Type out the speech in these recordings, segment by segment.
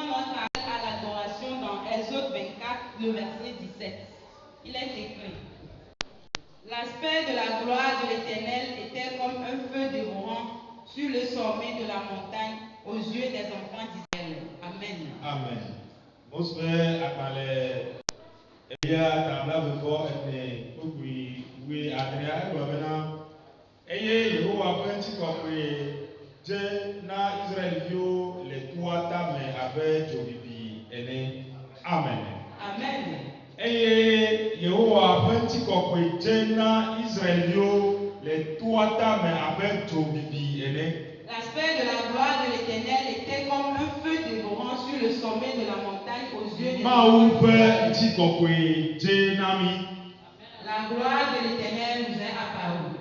notre appel à l'adoration dans Exode 24, le verset 17. Il est écrit: l'aspect de la gloire de l'Éternel était comme un feu dévorant sur le sommet de la montagne aux yeux des enfants d'Israël. Amen. Amen. Amen. Amen. L'aspect de la gloire de l'Éternel était comme un feu dévorant sur le sommet de la montagne aux yeux des enfants d'Israël. La gloire de l'Éternel nous est apparue.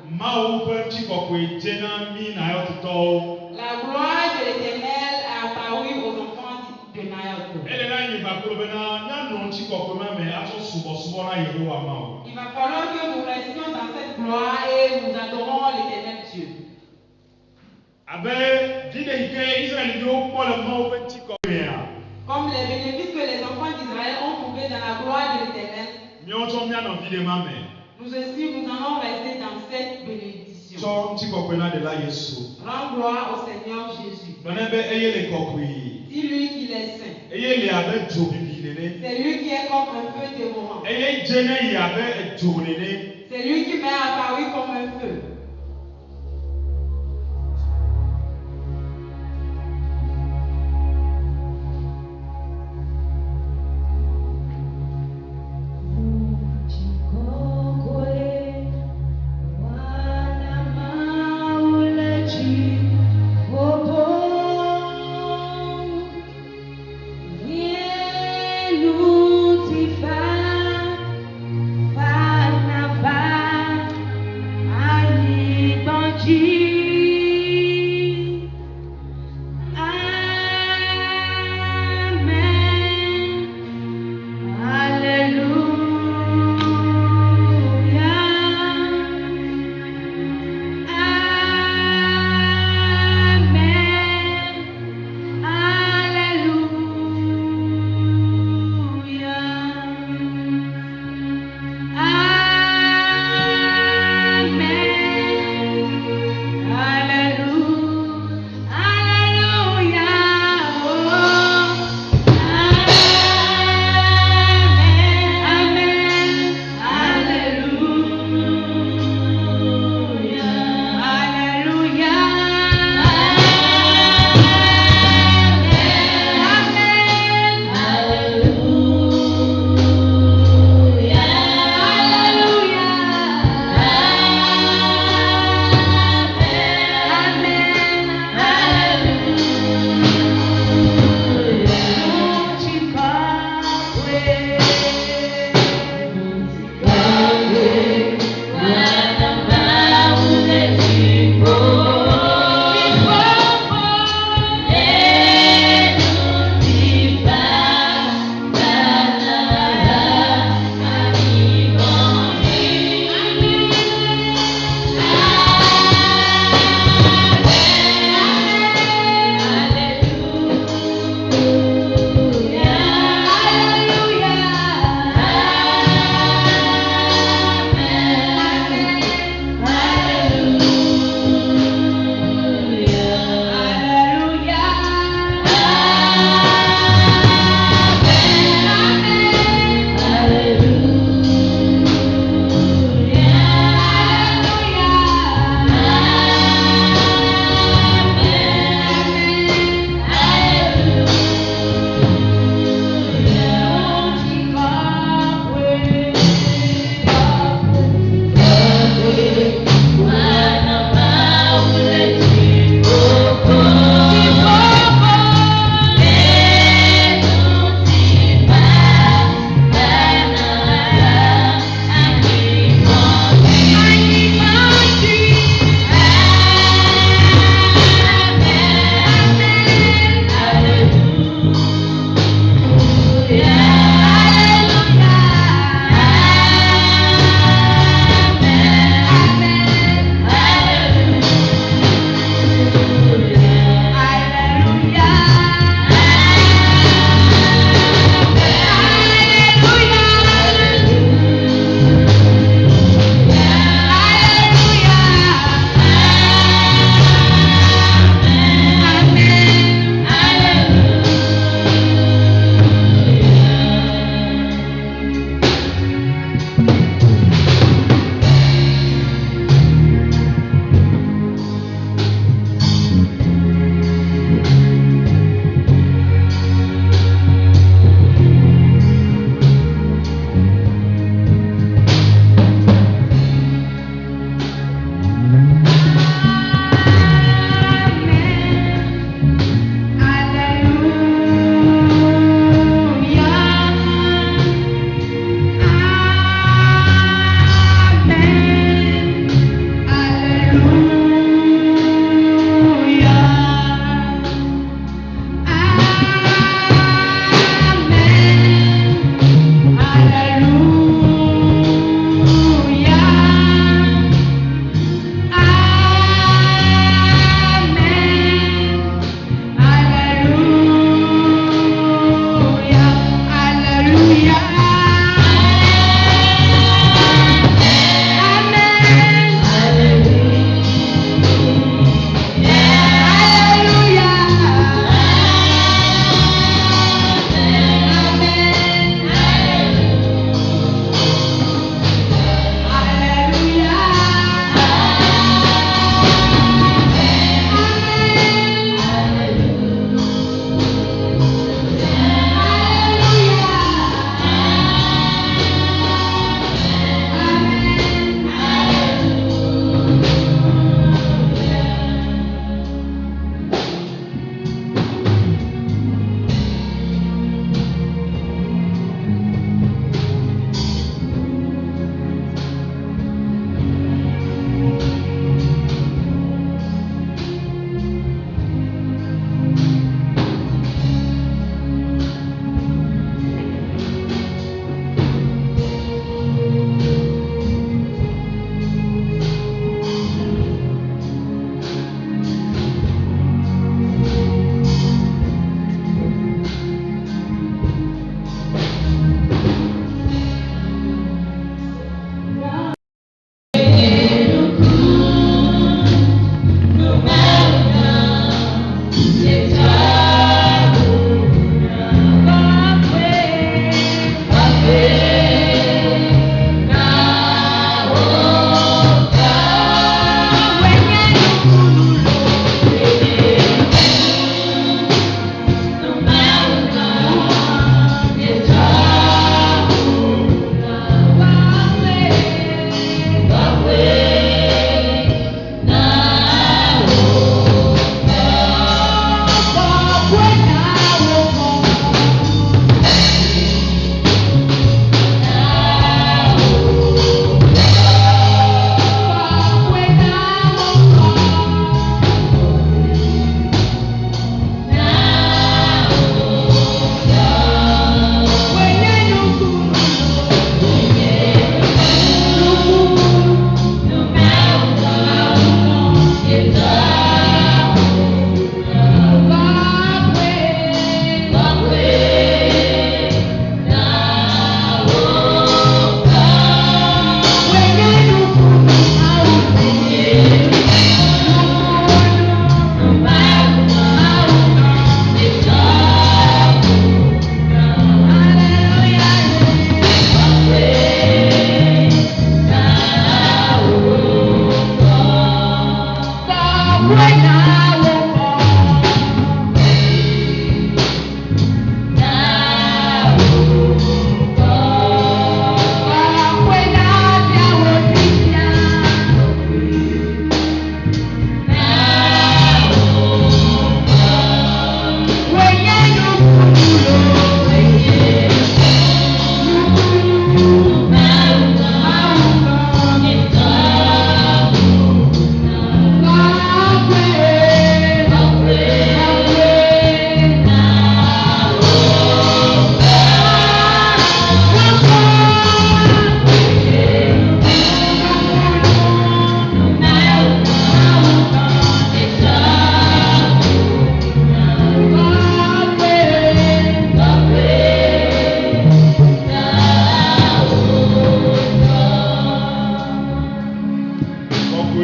La gloire de l'Éternel a apparu aux enfants de Naïot. Il va falloir que nous restions dans cette gloire et nous adorons l'Éternel Dieu. Comme les bénéfices que les enfants d'Israël ont trouvés dans la gloire de l'Éternel, nous aussi nous allons rester dans cette bénédiction. Rends gloire au Seigneur Jésus. Dis lui qu'il est saint. C'est lui qui est comme un feu dévorant. C'est lui qui m'est apparu comme un feu. Lucifer, Barnabas,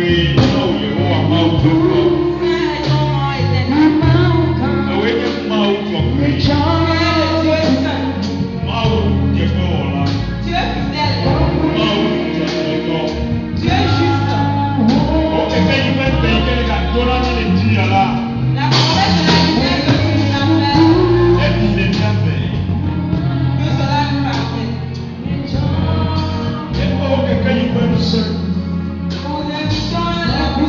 Nous invitons la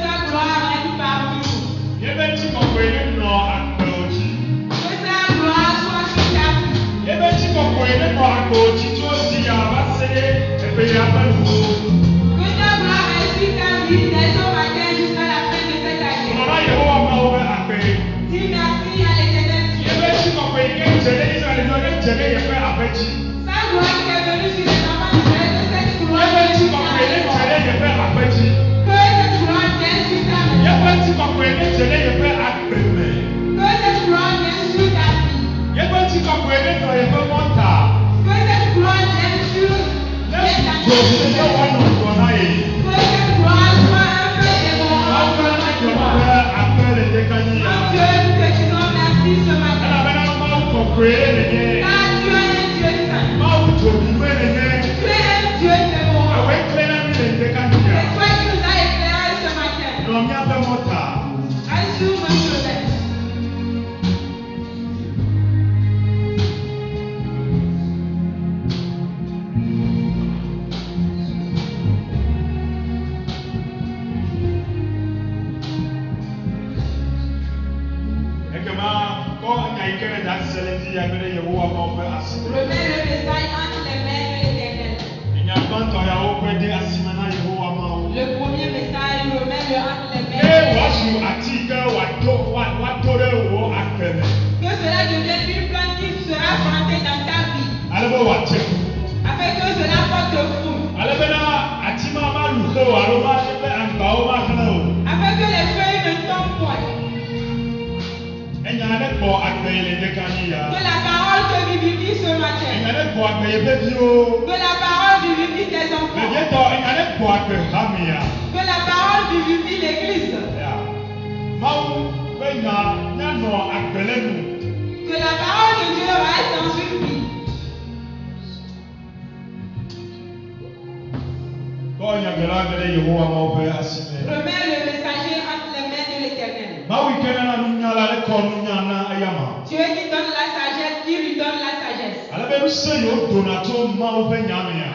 sa gloire règne parmi nous. Que sa gloire soit sur ta vie. Que ta gloire règne sur ta vie dès ce matin jusqu'à la fin de cette année. Dis merci à l'Éternel Dieu. Sa gloire qui est venue sur les enfants d'Israël, que cette gloire vienne sur ta maison. Que cette gloire vienne sur ta maison. Que cette gloire vienne sur ta vie. Que cette gloire vienne sur les amis. Que cette gloire soit un feu dévorant. Mon Dieu, nous te disons merci ce matin. Car tu es un Dieu saint. Tu es un Dieu dévorant. C'est toi qui nous as éclairés ce matin. Assure nos chemin. Remets le message entre les mains de l'Éternel. Le premier message, remets-le entre les mains de l'Éternel. Que cela devienne une plante qui sera plantée dans ta vie. Afin que cela porte fruit. Afin que les feuilles ne tombent point. Que la parole te vivifie ce matin. Que la parole vivifie tes enfants. Que la parole vivifie l'église. Que la parole de Dieu reste dans une vie. Remets le messager entre les mains de l'Éternel. Dieu qui donne la sagesse, qui lui donne la sagesse.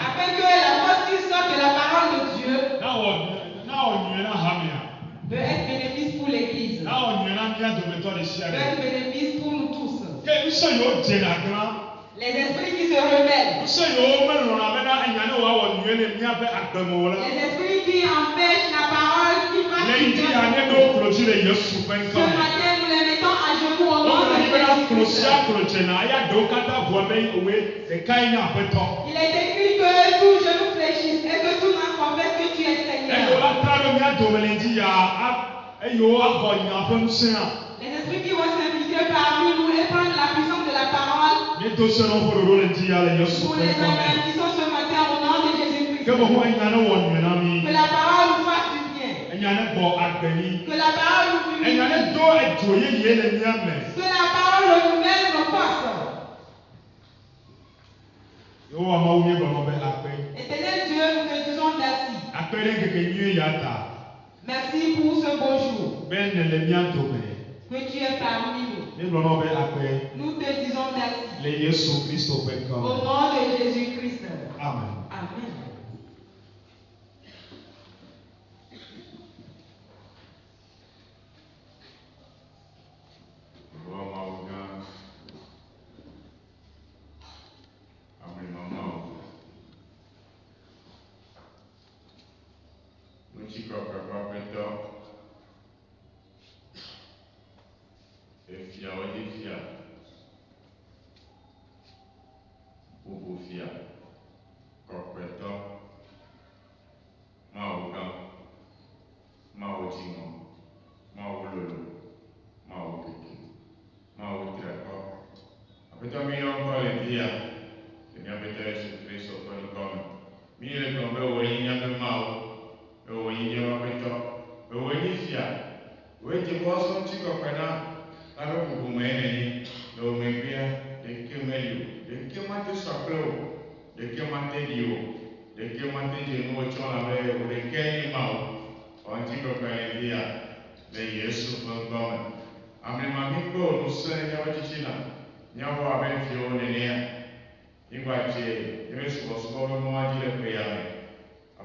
Afin que la force qui sort de la parole de Dieu peut être bénéfice pour l'Église. Peut être bénéfice pour nous tous. Les esprits qui se rebellent. Les esprits qui empêchent la parole qui passe du Dieu. Ce matin, nous les mettons à genoux au nom de Jésus. Il est écrit que tout genou fléchisse et que tout main confesse que tu es Seigneur. Les esprits qui vont s'impliquer parmi nous et prendre la puissance de la parole. Nous les avertissons ce matin au nom de Jésus-Christ. Que la parole nous fasse du bien. Que la parole nous purifie. Que la parole renouvelle nos forces. Éternel Dieu, nous te disons merci. Merci pour ce beau jour. Que tu es parmi nous. Nous te disons merci. Au nom de Jésus-Christ. Amen. Amen.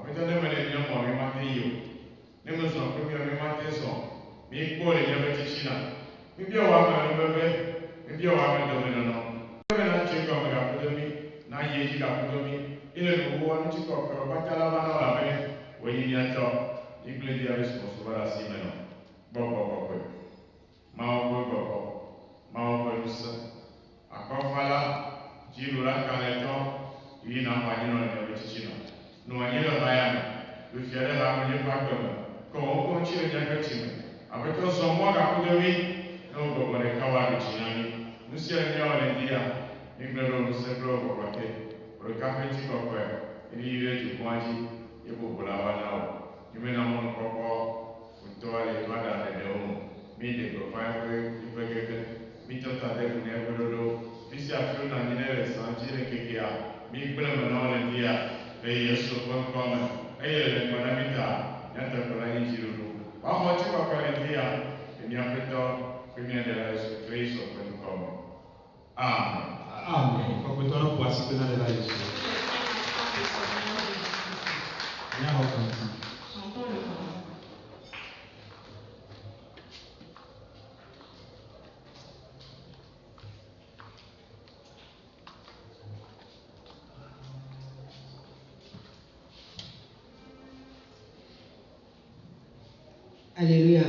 Après, tu as demandé bien moi, mais matin, ne me sens que bien, mais matin, mais pour les gens qui sont là. Mais bien, on va me lever, mais bien, on va me donner non. Je vais aller chez comme la poudre, n'a y est, la poudre, il est le roi, tu peux faire pas qu'à la main à la main, oui, il y a un job, il peut dire responsable à si maintenant. Bon. Akofala, Jilula Kaleto, Ina Manino and Yotichino. No Anila Bayama, with your family factor, Ko Conchi and Yakatim. Abato Somoga Pudami, no go on a Kawa Chinani, Lucia and India, England, Sepro, or a carpet of in the to Quanti, Yabula now. You may not want to call Futoa, Mada, and the home. Me, they go find way, if I get Mito Tade, never do. Visi Afrika nyinere sanjire kekia, mi kule manaona ndia, Yesu kwa le konamita, yanta kwa injiru. Wamo chukwa kwa ndia, Nyapito, de la Jesucristo kwa Amen. Amen. Kwa kutoa kwa siku na la Yesu. Chantons le cantique. Alléluia.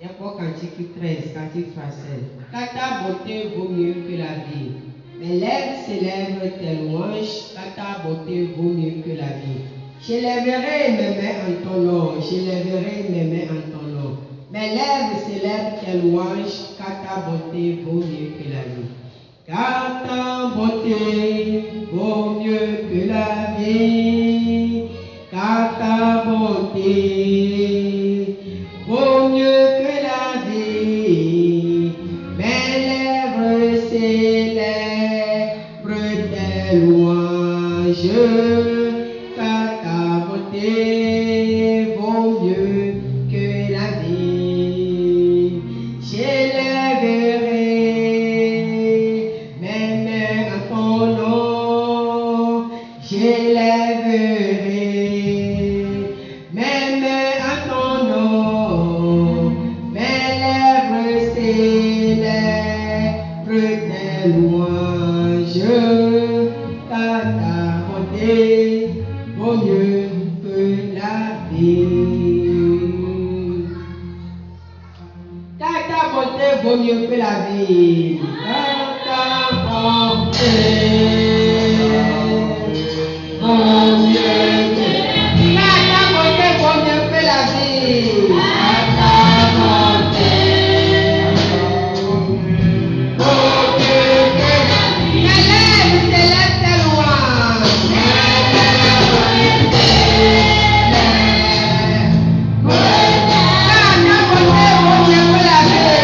Il y a pour cantique 13, cantique français. Car ta beauté vaut mieux que la vie. Mes lèvres célèbrent tes louanges, car ta beauté vaut mieux que la vie. J'élèverai mes mains en ton nom, j'élèverai mes mains en ton nom. Mes lèvres célèbrent tes louanges, car ta beauté vaut mieux que la vie. Car ta beauté vaut mieux que la vie. Car ta beauté vaut mieux que la vie. Mes lèvres célèbrent tes louanges. Car ta beauté vaut mieux que la vie. J'élèverai mes mains à ton nom. J'élèverai mes mains à ton nom. Mes lèvres célèbrent tes louanges. Car ta beauté vaut mieux que la vie. Car ta beauté vaut mieux que la vie. Car ta bonté vaut mieux que la vie. Car ta bonté vaut mieux que la vie. Car ta bonté vaut mieux que la vie. Mes lèvres célèbrent tes louanges. Mes lèvres célèbrent. Car ta bonté vaut mieux que la vie.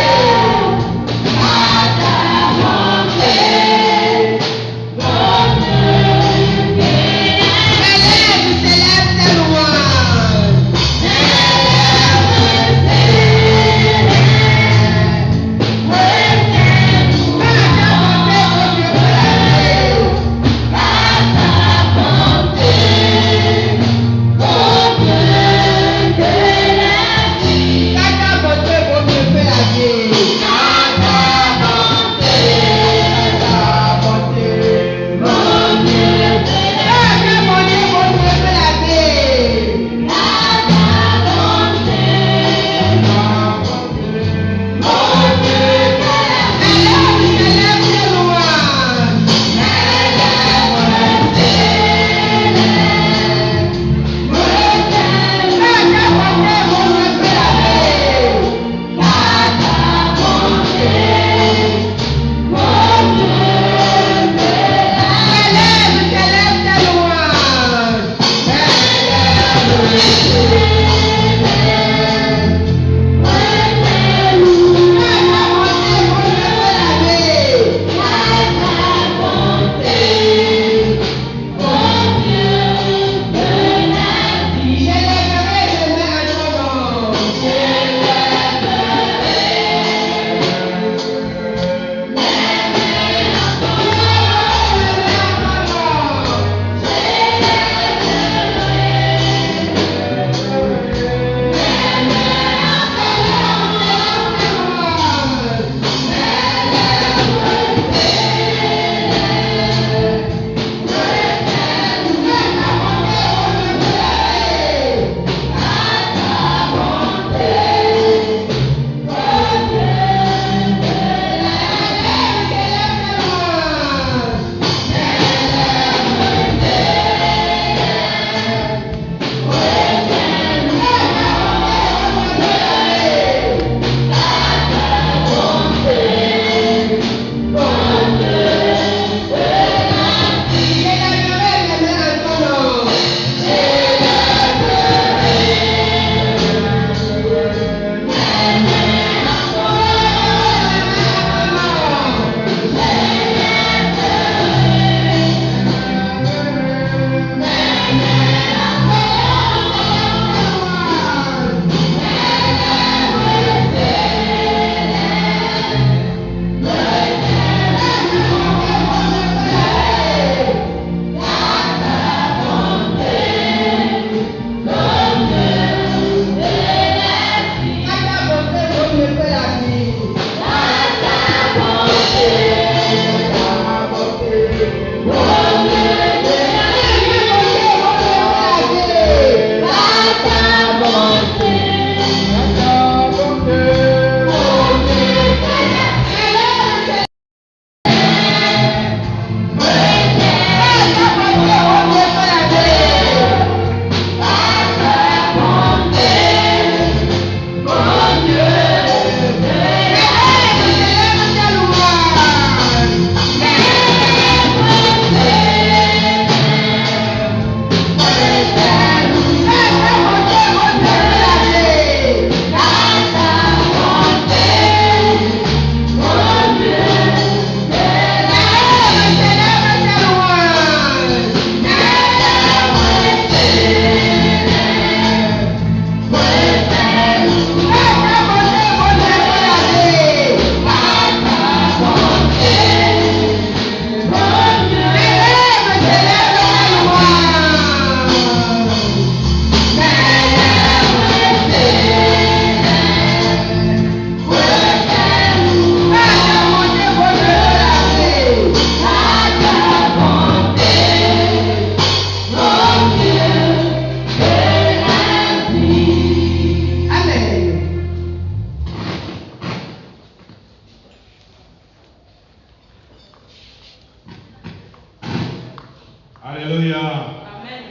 Alléluia. Amen.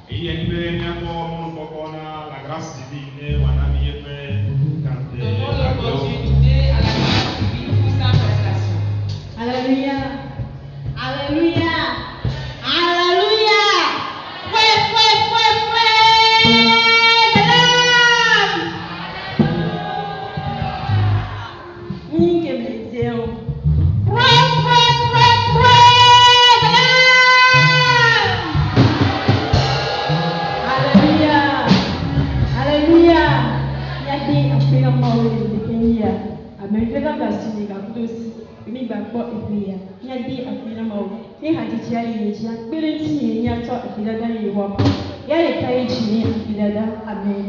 Et il y a une la grâce divine, on a mis Donnons l'opportunité à la grâce divine pour sa prestation. Alléluia. Alléluia. Alléluia. Fouet, fouet, fouet, fouet. Madame. Ni que me disons. Fouet, fouet, fouet, fouet. Madame. Alléluia. Alléluia. Yadi apena mawe de Kenya. Amefika basi nikakudosi. Ini gbàgbọ́ ìpìlẹ̀ ní adé àfihàn máa wò ní àdìjì ayẹyẹ gbére tí yẹn ní atọ́ àfidàdá yẹn wà mọ́ yálẹ̀ káyé jì ní àfidàdá amen.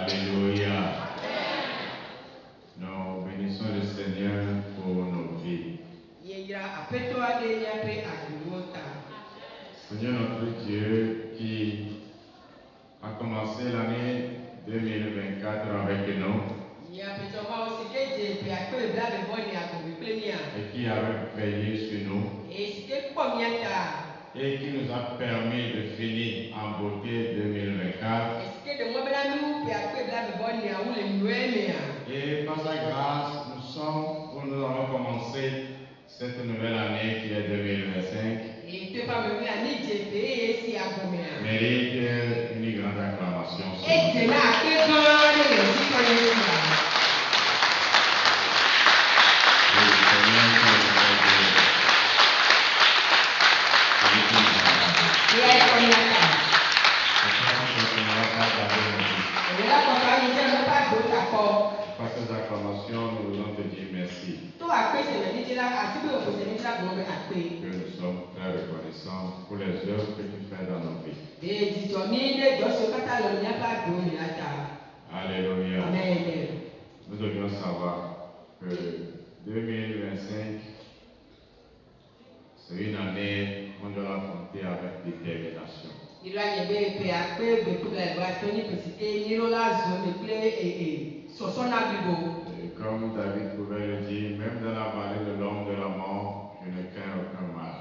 Alléluia. Nous bénissons le Seigneur pour nos vies. Seigneur notre Dieu qui a commencé l'année 2024 avec nous et qui a veillé sur nous et qui nous a permis de finir en beauté 2024. Et par sa grâce, nous avons commencé cette nouvelle année qui est 2025. Mérite une grande acclamation. Par ces acclamations, nous voulons te dire merci. Que nous sommes très reconnaissants pour les œuvres que tu fais dans nos vies. Alléluia. Nous devions savoir que 2025, c'est une année qu'on doit affronter avec détermination. Et comme David pouvait le dire, même dans la vallée de l'ombre de la mort, je ne crains aucun mal.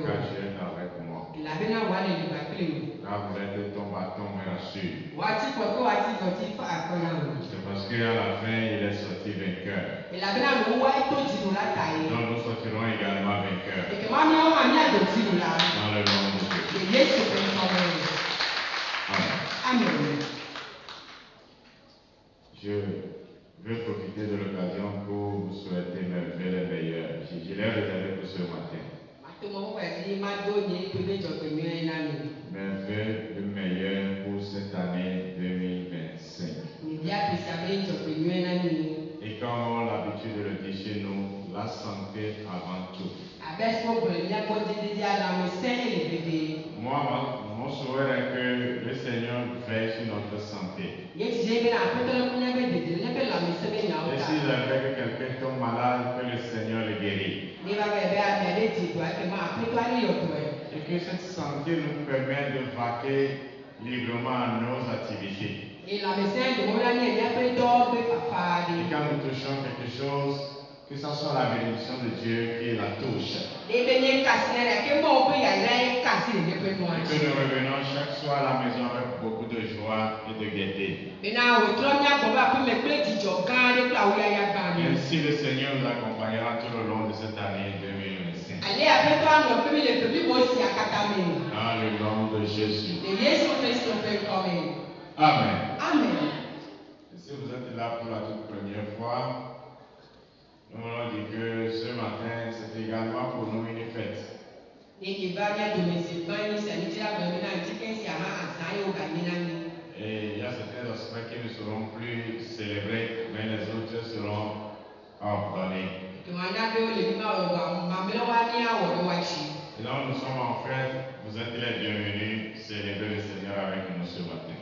Car tu es avec moi. Car vous êtes ton bâton me rassure. C'est parce qu'à la fin, il est sorti vainqueur. Donc nous sortirons également vainqueurs. Dans le nom de Jésus. Amen. Je veux profiter de l'occasion pour vous souhaiter mes vœux les meilleurs. Je l'ai réservé pour ce matin. Mes vœux les meilleurs pour cette année 2025. Et comme on a l'habitude de le dire chez nous, la santé avant tout. Moi, mon souhait est que le Seigneur veille sur notre santé. Et s'il est vrai que quelqu'un tombe malade, que le Seigneur le guérit. Et que cette santé nous permet de vaquer librement à nos activités. Et quand nous touchons quelque chose, que ce soit la bénédiction de Dieu qui la touche. Et que nous revenons chaque soir à la maison avec beaucoup de joie et de gaieté. Et ainsi le Seigneur nous accompagnera tout le long de cette année 2025. Dans le nom de Jésus. Amen. Amen. Et si vous êtes là pour la toute première fois, nous voulons dire que ce matin, c'est également pour nous une fête. Et il y a certains aspects qui ne seront plus célébrés, mais les autres seront ordonnés. Et donc nous sommes en fête, vous êtes les bienvenus, célébrer le Seigneur avec nous ce matin.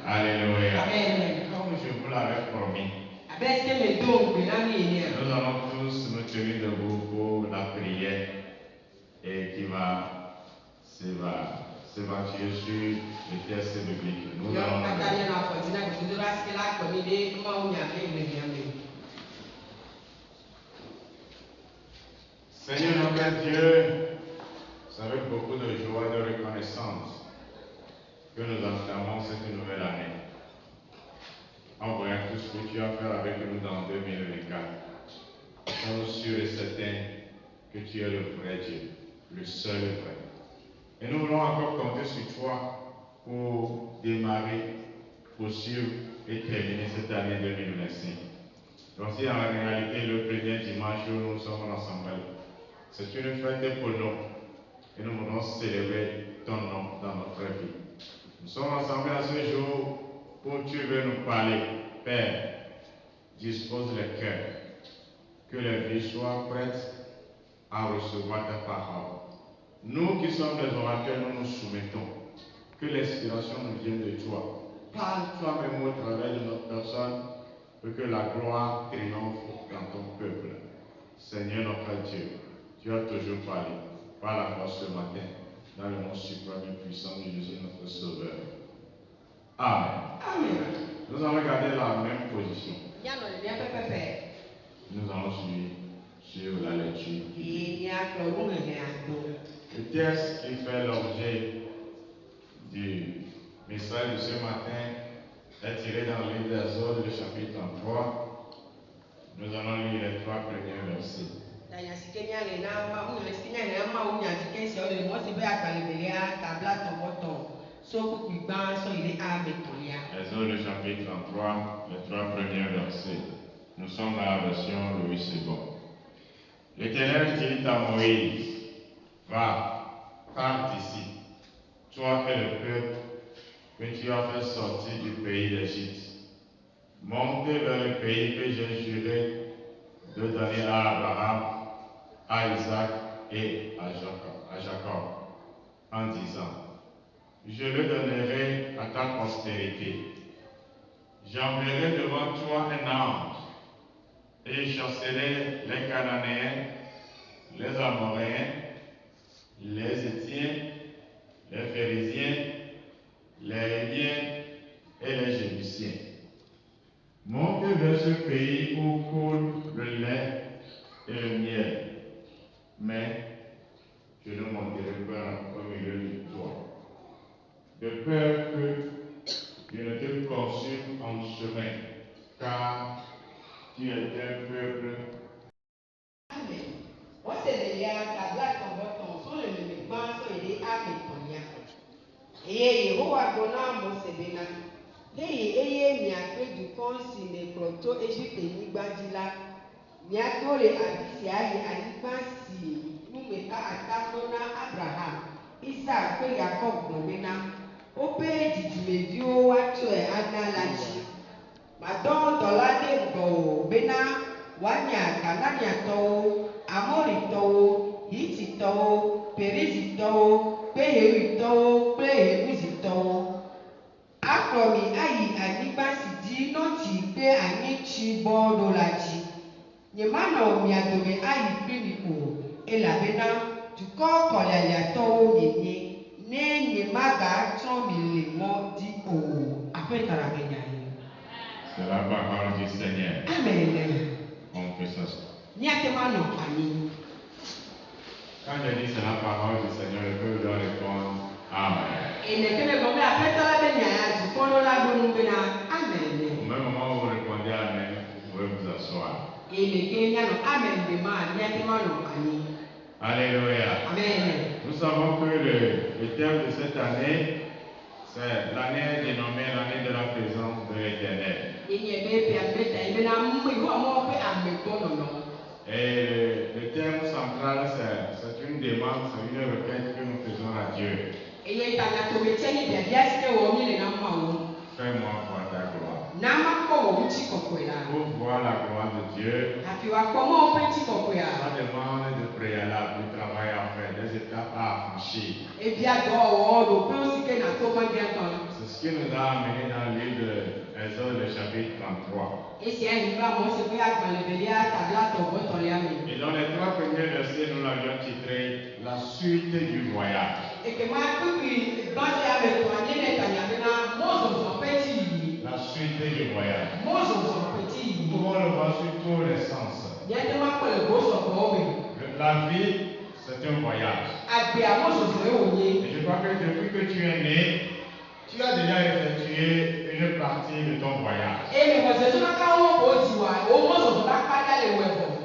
Alléluia. Comme je vous l'avais promis, nous allons tous nous tenir debout pour la prière et qui va s'évanouir sur les textes bibliques. Nous allons Seigneur notre Dieu, c'est avec beaucoup de joie et de reconnaissance que nous entamons cette nouvelle année. En voyant tout ce que tu as fait avec nous dans 2024, nous sommes sûrs et certains que tu es le vrai Dieu, le seul vrai. Et nous voulons encore compter sur toi pour démarrer, poursuivre et terminer cette année 2025. Donc si en réalité le premier dimanche où nous sommes ensemble, c'est une fête pour nous et nous voulons célébrer ton nom dans notre vie. Nous sommes ensemble à ce jour où tu veux nous parler. Père, dispose les cœurs, que les vies soient prêtes à recevoir ta parole. Nous qui sommes les orateurs, nous nous soumettons. Que l'inspiration nous vienne de toi. Parle toi-même au travers de notre personne pour que la gloire triomphe dans ton peuple. Seigneur notre Dieu, tu as toujours parlé par la foi ce matin, dans le nom suprême et puissant de Jésus notre Sauveur. Amen. Amen. Nous allons garder la même position. Nous Nous allons suivre la lecture. allons Le texte qui fait l'objet du message de ce matin est tiré dans le livre d'Exode, le chapitre 33. Nous allons lire les 3 premiers versets. Exode, le chapitre 33, les 3 premiers versets. Nous sommes à la version Louis II. L'Éternel dit à Moïse, va, parte ici, toi et le peuple que tu as fait sortir du pays d'Égypte. Montez vers le pays que j'ai juré de donner à Abraham, à Isaac et à Jacob, en disant, je le donnerai à ta postérité. J'enverrai devant toi un ange, et je chasserai les Cananéens, les Amoréens, les Étiens, les Phérésiens, les Héliens et les Jébusiens. Montez vers ce pays où coule le lait et le miel, mais je ne monterai pas au milieu de toi, de peur que je ne te consume en chemin, car tu es un peuple. Amen. Moi, c'est le lien tabla ton bâton, sur le mémoire, sur les amis ton lien. Et Yehowa donna Mosebena. Eye miakpe dukɔ si le kplɔtɔ Egiptenyigba dzi la, miato le afi sia yi anyigba si numeka atamɔ na Abraham, Isaac kple Yakob gblɔ bena woƒe dzidzimeviwo woatsɔe ana la dzi. Madɔ dɔla ɖe gbɔwò bena woanya Kananiatɔwo, Amoritɔwo, Hititɔwo, Perizitɔwo, kple Hewitɔwo kple Yebusitɔwo. Akplɔ mi ayi anyigba si dzi nɔtsi kple anyitsi bɔ ɖo la dzi. Nyemanɔ mia dome ayi kpli mi o, elabena dukɔ kɔlialiatɔwo mienye, ne nyemagatrɔ mi le mɔ dzi o. Aƒetɔ la benya ye. C'est la parole du Seigneur. Amen. On fait ça. Niatemanɔ anyi. Quand je dis c'est la parole du Seigneur, le peuple doit répondre Amen. Et le que le bon aƒetɔ la benya ya dukɔ la ɖo nu bena amen. Au même moment où vous répondez Amen, vous pouvez vous asseoir. Et le que mianɔ amen de ma niatemanɔ anyi. Alléluia. Amen. Nous savons que le thème de cette année, c'est l'année dénommée l'année de la présence de l'Éternel. Et le thème central, c'est une demande, c'est une requête que nous faisons à Dieu. Fais-moi voir ta gloire. Pour voir la gloire de Dieu, ça demande de préalable, du travail à faire, des étapes à franchir. C'est ce qui nous a amené dans le livre d'Exode, le chapitre 33. Et dans les 3 premiers versets, nous l'avions titré La suite du voyage. La suite du voyage. Comment on le voit sur tous les sens. La vie, c'est un voyage. Et je crois que depuis que tu es né, tu as déjà effectué une partie de ton voyage.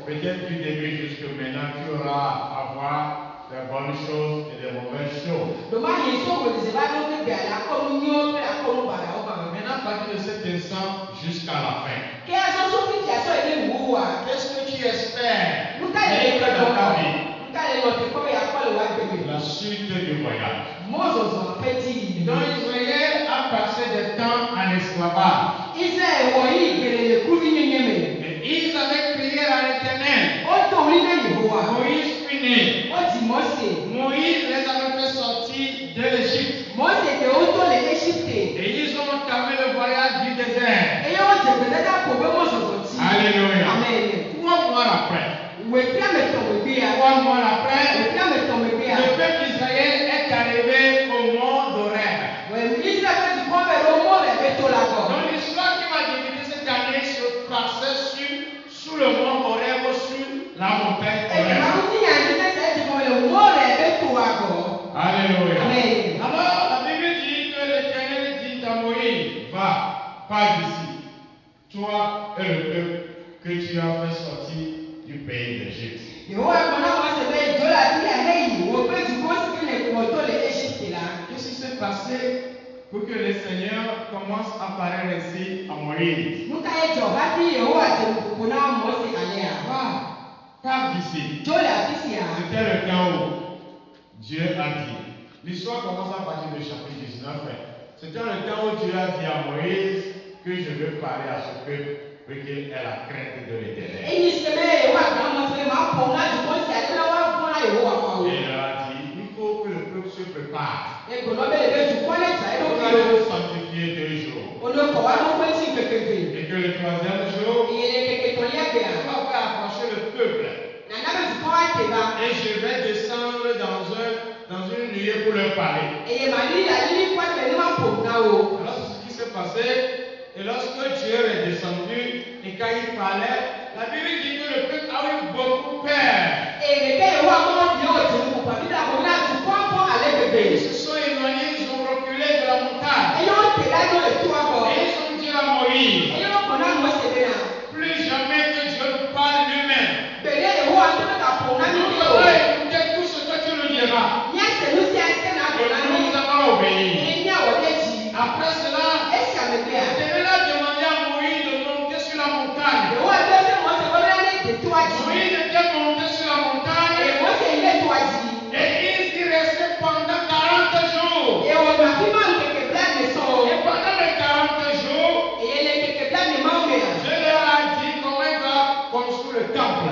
Peut-être du début jusqu'à maintenant, tu auras à voir des bonnes choses et des mauvaises choses. Maintenant, à partir de cet instant jusqu'à la fin, qu'est-ce que tu espères vivre dans ta vie? La suite du voyage. Donc Israël a passé des temps en esclavage. Et ils avaient crié à l'Éternel. Moïse fut né. Moïse les Alléluia. Amen. 3 mois après, Oui, puis à mettre ton bébé. 3 mois après, Oui, puis à mettre ton bébé. le peuple d'Israël est arrivé au mont d'Horeb. Oui, l'Israël du grand vélo, moi, mais tout là. Donc l'histoire qui m'a débuté cette année se passait sous le mont Horeb, sur la montagne Et Horeb. Alléluia. Amen. Alors la Bible dit que l'Éternel dit à Moïse, va, pas d'ici, toi et le peuple que tu as fait sortir du pays d'Égypte. Qu'est-ce qui s'est passé pour que le Seigneur commence à parler ainsi à Moïse? Va, pars d'ici. C'était le temps où Dieu a dit. L'histoire commence à partir du chapitre 19. C'était le temps où Dieu a dit à Moïse que je veux parler à ce peuple pour qu'il ait la crainte de l'Éternel. Et il leur a dit, il faut que le peuple se prépare. Vous allez vous sanctifier 2 jours. Et que le 3e jour, on va faire approcher le peuple. Et je vais descendre dans une nuée pour leur parler. Alors c'est ce qui s'est passé. Et lorsque Dieu est descendu et quand il parlait, la Bible dit que le peuple a eu beaucoup peur. Ils se sont éloignés, ils ont reculé de la montagne. Et ils ont dit à Moïse, plus jamais que Dieu nous parle lui-même. Nous allons écouter tout ce que tu nous diras. Et nous allons obéir. Après cela, L'Éternel a demandé à Moïse de monter sur la montagne. Moïse était monté sur la montagne et il y restait pendant 40 jours. Et pendant les 40 jours, je leur ai dit comment il va construire le temple.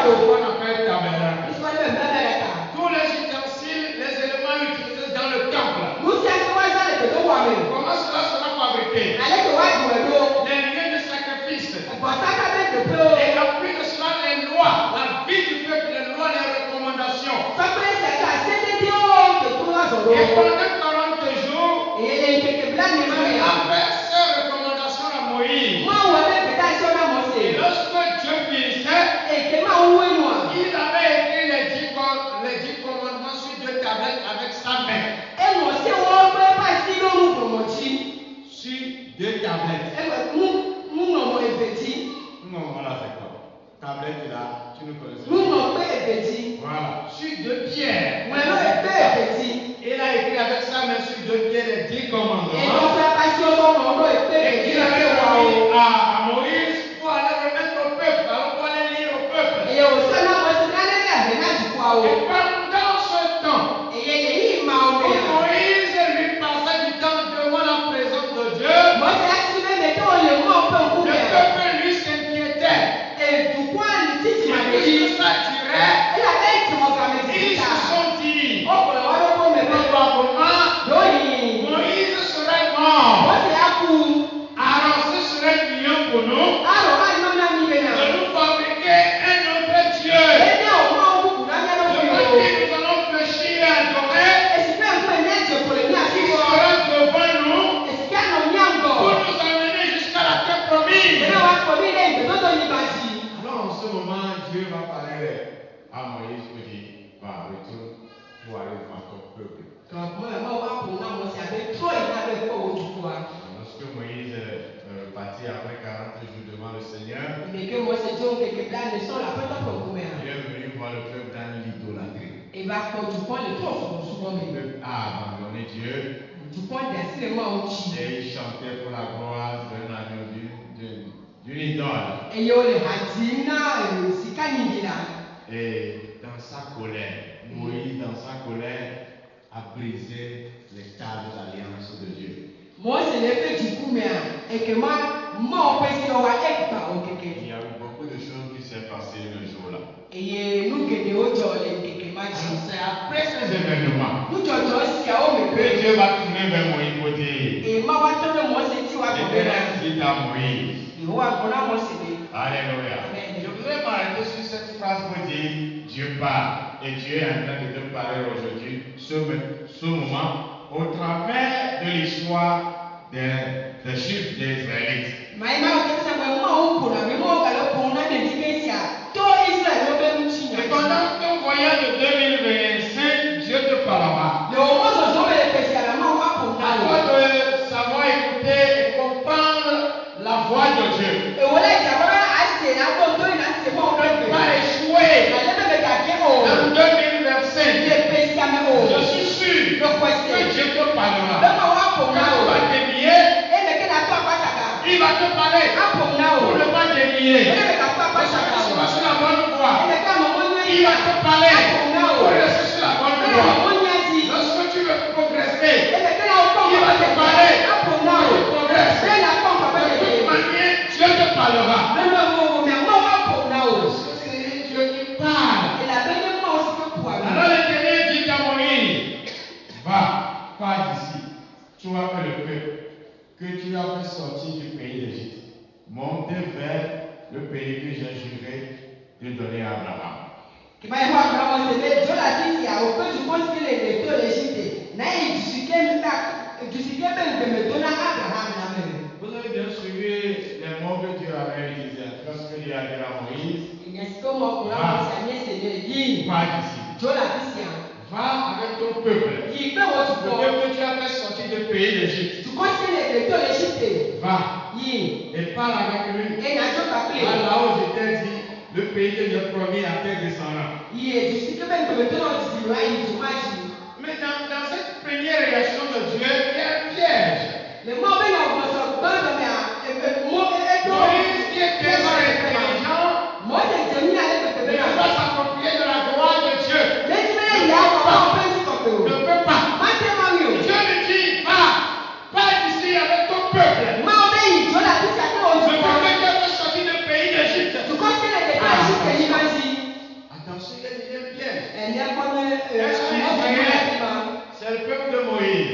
On appelle tabernacle. Tous les ustensiles, les éléments utilisés dans le temple. Comment cela sera fabriqué? Les lieux de sacrifice. Et après de cela, les lois, la vie du peuple, les lois, les recommandations. Et pendant 40 jours, il a fait ces recommandations à Moïse. Et lorsque Dieu finissait, il avait écrit les 10 commandements sur 2 tablettes avec sa main. Sur 2 tablettes. Non, voilà, c'est quoi? Tablette là, tu nous connais. Voilà, sur 2 pierres. Il a écrit avec sa main sur 2 pierres les 10 commandements. Et il avait remis à Moïse pour aller remettre au peuple, alors pour aller lire au peuple. Et pendant ce temps, Moïse lui passait du temps devant la présence de Dieu. Le peuple lui s'inquiétait. Il ça durait. Ils se sont dit, probablement, Moïse serait mort. Alors ce serait bien pour nous de nous fabriquer un autre Dieu. De nous allons fléchir et adorer. Qui sera devant nous pour nous amener jusqu'à la terre promise. Alors en ce moment, Dieu va parler à Moïse pour dire, va, retourne pour aller voir ton peuple. Lorsque Moïse est parti après 40 jours devant le Seigneur, il est venu voir le peuple dans l'idolâtrie. Le peuple a abandonné Dieu. Et il chantait pour la gloire d'un agneau d'une idole. Et dans sa colère, Moïse, dans sa colère, a brisé les tables d'alliance de Dieu. Il y a eu beaucoup de choses qui s'est passées le jour-là. C'est après ces événements que Dieu va tourner vers Moïse pour dire, l'Éternel dit dit à Moïse. Alléluia. Je voudrais m'arrêter sur cette phrase pour dire Dieu parle. Et Dieu est en train de te parler aujourd'hui, ce moment, au travers de l'histoire des Juifs des Israélites. Et pendant ton voyage de 2025, Dieu te parlera. À toi de savoir écouter et comprendre la voix de Dieu. Ne pas échouer en 2025. Je suis sûr que Dieu te parlera. Quand tu vas dévier, il va te parler. Pour ne pas dévier. Tu vas sur la bonne voie. Il va te parler. Pour rester sur la bonne voie. Lorsque tu veux progresser, il va te parler. Pour progresser. De toute manière, Dieu te parlera. C'est Dieu qui parle. Alors l'Éternel dit à Moïse, va, pars d'ici. Tu vas faire le peuple que tu as fait sortir du pays d'Égypte. Montez vers le pays que j'ai juré de donner à Abraham. Vous avez bien suivi les mots que Dieu avait utilisés lorsqu'il a dit à Moïse, va d'ici. Va avec ton peuple. Le peuple que tu as fait sortir du pays d'Égypte. Va. Et parle avec lui. Va là où je t'ai dit, le pays que j'ai promis à tes descendants. Mais dans cette première réaction de Dieu, il y a un piège. Moïse qui est tellement intelligent, ne peut pas s'approprier de la gloire de Dieu. Ne peut pas. Dieu lui dit, va d'ici avec ton peuple. Le peuple qui a fait sortir du pays d'Égypte. Attention, il y a un piège. C'est le peuple de Moïse.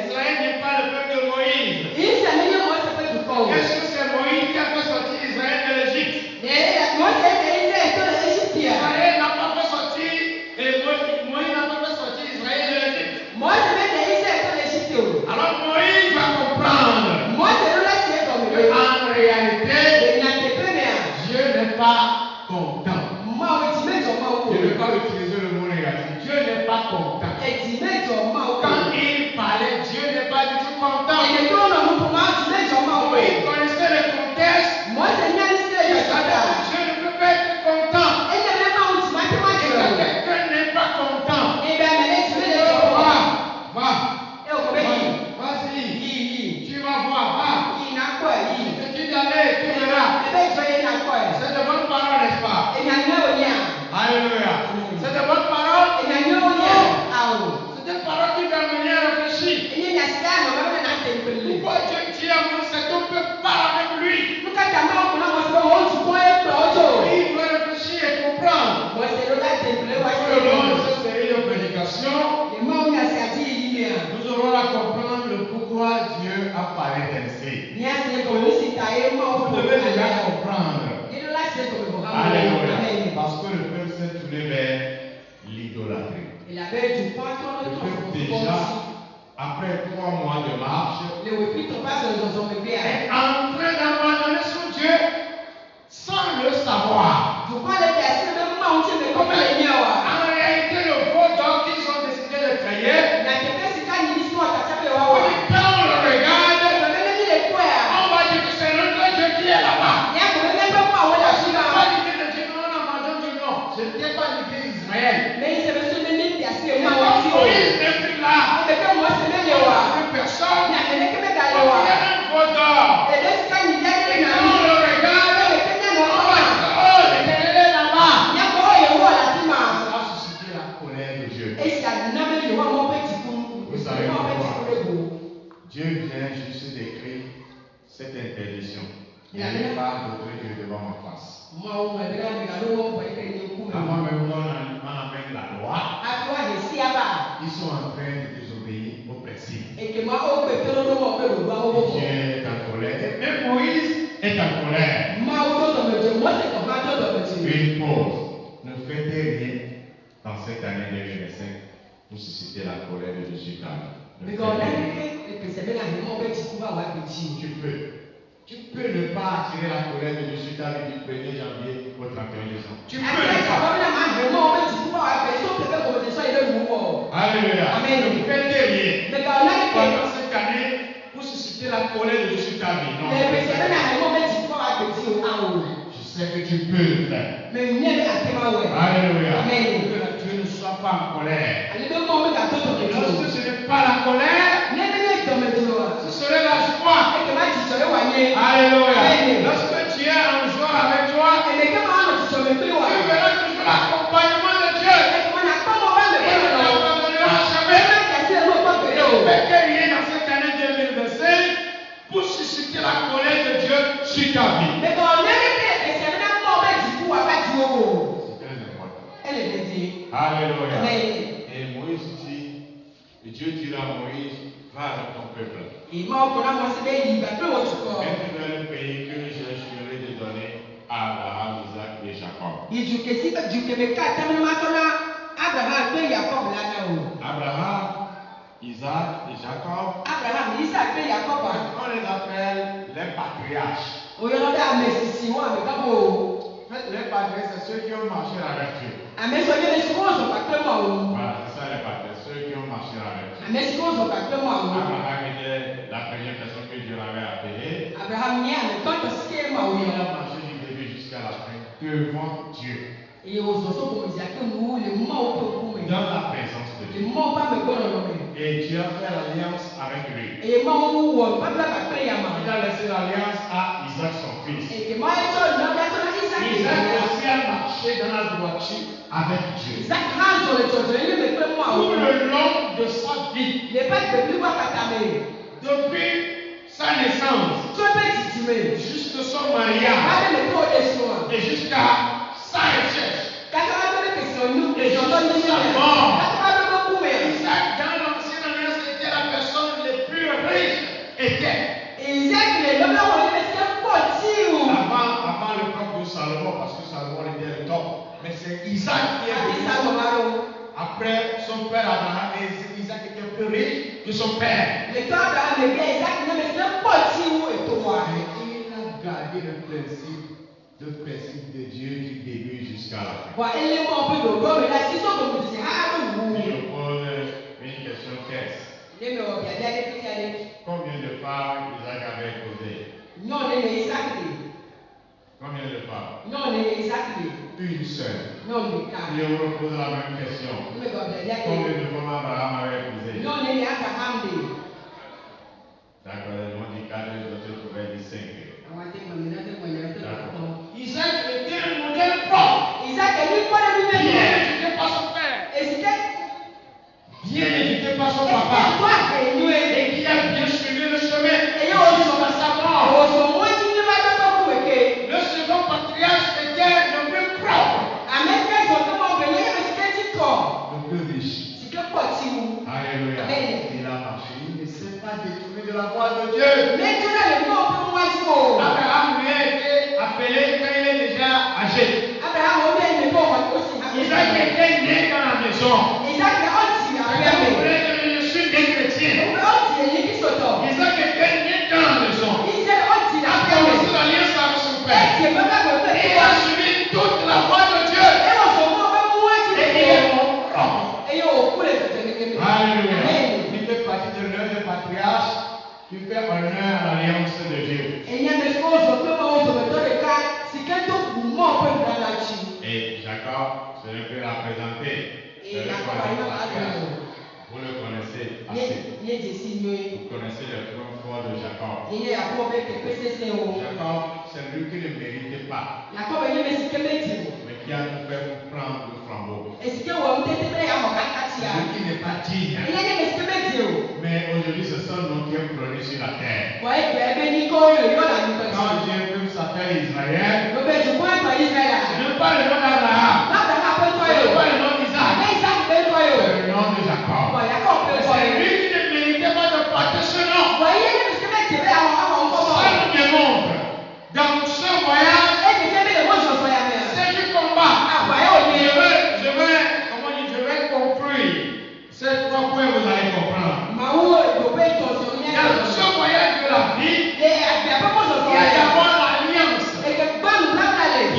Israël n'est pas le peuple de Moïse. Est-ce que c'est Moïse qui a fait sortir Israël de l'Égypte? Israël n'a pas fait sortir, et Moïse n'a pas fait sortir Israël de l'Égypte. Alors Moïse va comprendre qu'en réalité, Dieu n'est pas content. Je ne vais pas utiliser le mot négatif. Dieu n'est pas content. Quand il parlait, Dieu n'est pas du tout content. Il connaissait le contexte. Dieu ne peut pas être content. Et quand quelqu'un n'est pas content, vas-y, tu vas voir, je te dis d'aller, tu verras. C'est de bonnes paroles, n'est-ce pas? Alléluia. C'est de bonnes paroles. C'est des paroles qui vont venir réfléchir. Pourquoi Dieu dit à Moïse, c'est ton peuple, parle avec lui. Il doit réfléchir et comprendre. Tout le long de cette série de prédications, nous aurons à comprendre le pourquoi Dieu a parlé ainsi. Vous devez déjà comprendre. Alléluia. Parce que le peuple s'est tourné vers l'idolâtrie. Le peuple déjà, après 3 mois de marche, est en train d'abandonner son Dieu sans le savoir. En réalité, le faux d'or qu'ils ont décidé de créer, quand on le regarde, on va dire que c'est notre Dieu qui est là-bas. C'est pas l'idée de Dieu, non, on abandonne Dieu, non. Ce n'était pas l'idée d'Israël. Et quand Moïse n'est plus là, plus personne, il y a un faux d'or. Et quand on le regarde, on va dire, oh, l'Éternel est là-bas. Ça va susciter la colère de Dieu. Vous savez pourquoi? Dieu vient juste d'écrire cette interdiction. Il n'y a pas d'autre Dieu devant ma face. Avant même qu'on amène la loi, ils sont en train de désobéir au principe. Et Dieu Mais quand on a dit que c'est bien la maman, on va dire qu'on va avoir petit. Tu peux ne pas attirer la colère de Dieu sur ta vie du 1er janvier au 31 décembre. Tu peux Après, ne ça pas. va bien la maman, on va dire qu'on va avoir petit. On peut faire comme ça, il est nouveau. Alléluia. Amen. Ne faites rien. Mais quand on a dit que Pendant cette année, pour susciter la colère de Dieu sur ta vie. Non. mais c'est bien la maman, on va dire qu'on va avoir petit en haut. Je sais que tu peux le faire. Mais il n'y a pas de témoin. Alléluia. Amen. Que Dieu ne soit pas en colère. Allez, donc, on va faire tout Et le lorsque monde. ce n'est pas la colère, ce serait la joie. Alléluia. Amen. Lorsque tu es en joie avec toi, tu verras toujours l'accompagnement de Dieu. Et ne t'abandonnera jamais. Ne fais rien dans cette année 2025 pour susciter la colère de Dieu sur ta vie. C'est très important. Alléluia. Amen. Et Moïse dit, et Dieu dira à Moïse, va avec ton peuple. Et moi, pour moi, c'est bien, il va plus au support. Viens vers le pays que je jurerai de donner à Abraham, Isaac et Jacob. Il dit que si tu me casses, tu me masses Abraham, tu Jacob là-dedans. Abraham, Isaac et Jacob, Abraham, Isaac et Jacob. on les appelle les patriarches. On y a un messie, on a un En fait, les patriarches, c'est ceux qui ont marché avec Dieu. a messoyer les choses, on va clairement. Voilà, c'est ça les patriarches, ceux qui ont marché avec Dieu. A messoyer, on va clairement. Abraham était la première personne que Dieu avait appelée. Abraham, il y a un temps de ce qu'il m'a Il oublié. a marché du début jusqu'à la fin devant Dieu, Et aux autres, comme il y a que nous, le moment où on peut dans la présence de le Dieu. moment où on peut me Et Dieu a fait l'alliance avec lui. et le moment où on peut pas faire Il a laissé l'alliance à Isaac, son fils. et que moi, je suis là, Isaac Isaac aussi a marché dans la droiture avec Dieu. Isaac rentre sur le toit, il me fait moi. Tout le long de sa vie, Les pas de plus voir Katamé. depuis sa naissance, Tu peux tituler. jusqu'à son mariage Avec le corps des soins. et jusqu'à sa recherche. Quand on a des questions, nous, Et les gens donnent des jusqu'à sa choses. mort. Quand on a beaucoup, mais. Isaac, dans l'ancienne alliance, était la personne la plus riche. Était. Et Isaac, les hommes, on les met pas tirou. Avant l'époque de Salomon, parce que Salomon était le top. Mais c'est Isaac qui est venu. Après son père Abraham, et Isaac était plus riche que son père. Le temps d'Abraham, le bien Isaac, ne met pas tirou et toi. Mais il a gardé le principe de Dieu du début jusqu'à la fin. Bon, élément un peu de l'eau, mais là, si on peut dire, ah, nous. Je pose une question caisse. Les mecs, il y a des petits allés. Combien de femmes Isaac avait épousées? Non, on est Isaac. Combien de femmes? Non, on est Isaac. Une seule. Non, on est quatre. Je vous repose la même question. Les mecs, il y a Combien des. de femmes Abraham avait épousées? Non, on est Abraham. D'accord, ils m'ont dit 4, les autres trouvaient dit 5. On va dire, on est d'accord. Isaac était un modèle propre. Isaac, il est pas le Bien même. éduqué par son père. Et c'est que. Bien éduqué par son Et papa. toi, et nous, Et qui a bien suivi le chemin. Et on jusqu'à sa mort. et Le second patriarche était le plus propre. Le plus riche. Alléluia. Amen. Il a marché. Il ne s'est pas détourné de la voie de Dieu. Abraham lui a été appelé quand il est déjà âgé. Isaac était né dans la maison. Vous voulez que je suis né chrétien. Isaac était né dans la maison. Il a commencé l'alliance avec son père. Et il a suivi toute la voie de Dieu. Et il est mon propre. Alléluia. Il fait partie de l'un des patriarches qui fait honneur à l'alliance de Dieu. Et Jacob se le fait la présenter. Vous le connaissez assez. Vous connaissez le trône fort de Jacob. Jacob, c'est lui qui ne méritait pas, mais qui a tout fait pour prendre le flambeau. Est-ce que vous avez Celui qui n'est pas digne. Mais aujourd'hui, c'est son nom qui est prôné sur la terre. Quand Dieu s'appelle Israël, ce n'est pas le nom d'Abraham, ce n'est pas le nom d'Isaac, c'est le nom de Jacob. C'est lui qui ne méritait pas de porter ce nom. Ça nous démontre, dans ce voyage, c'est du combat. Je vais construire ces 3 points, vous allez comprendre.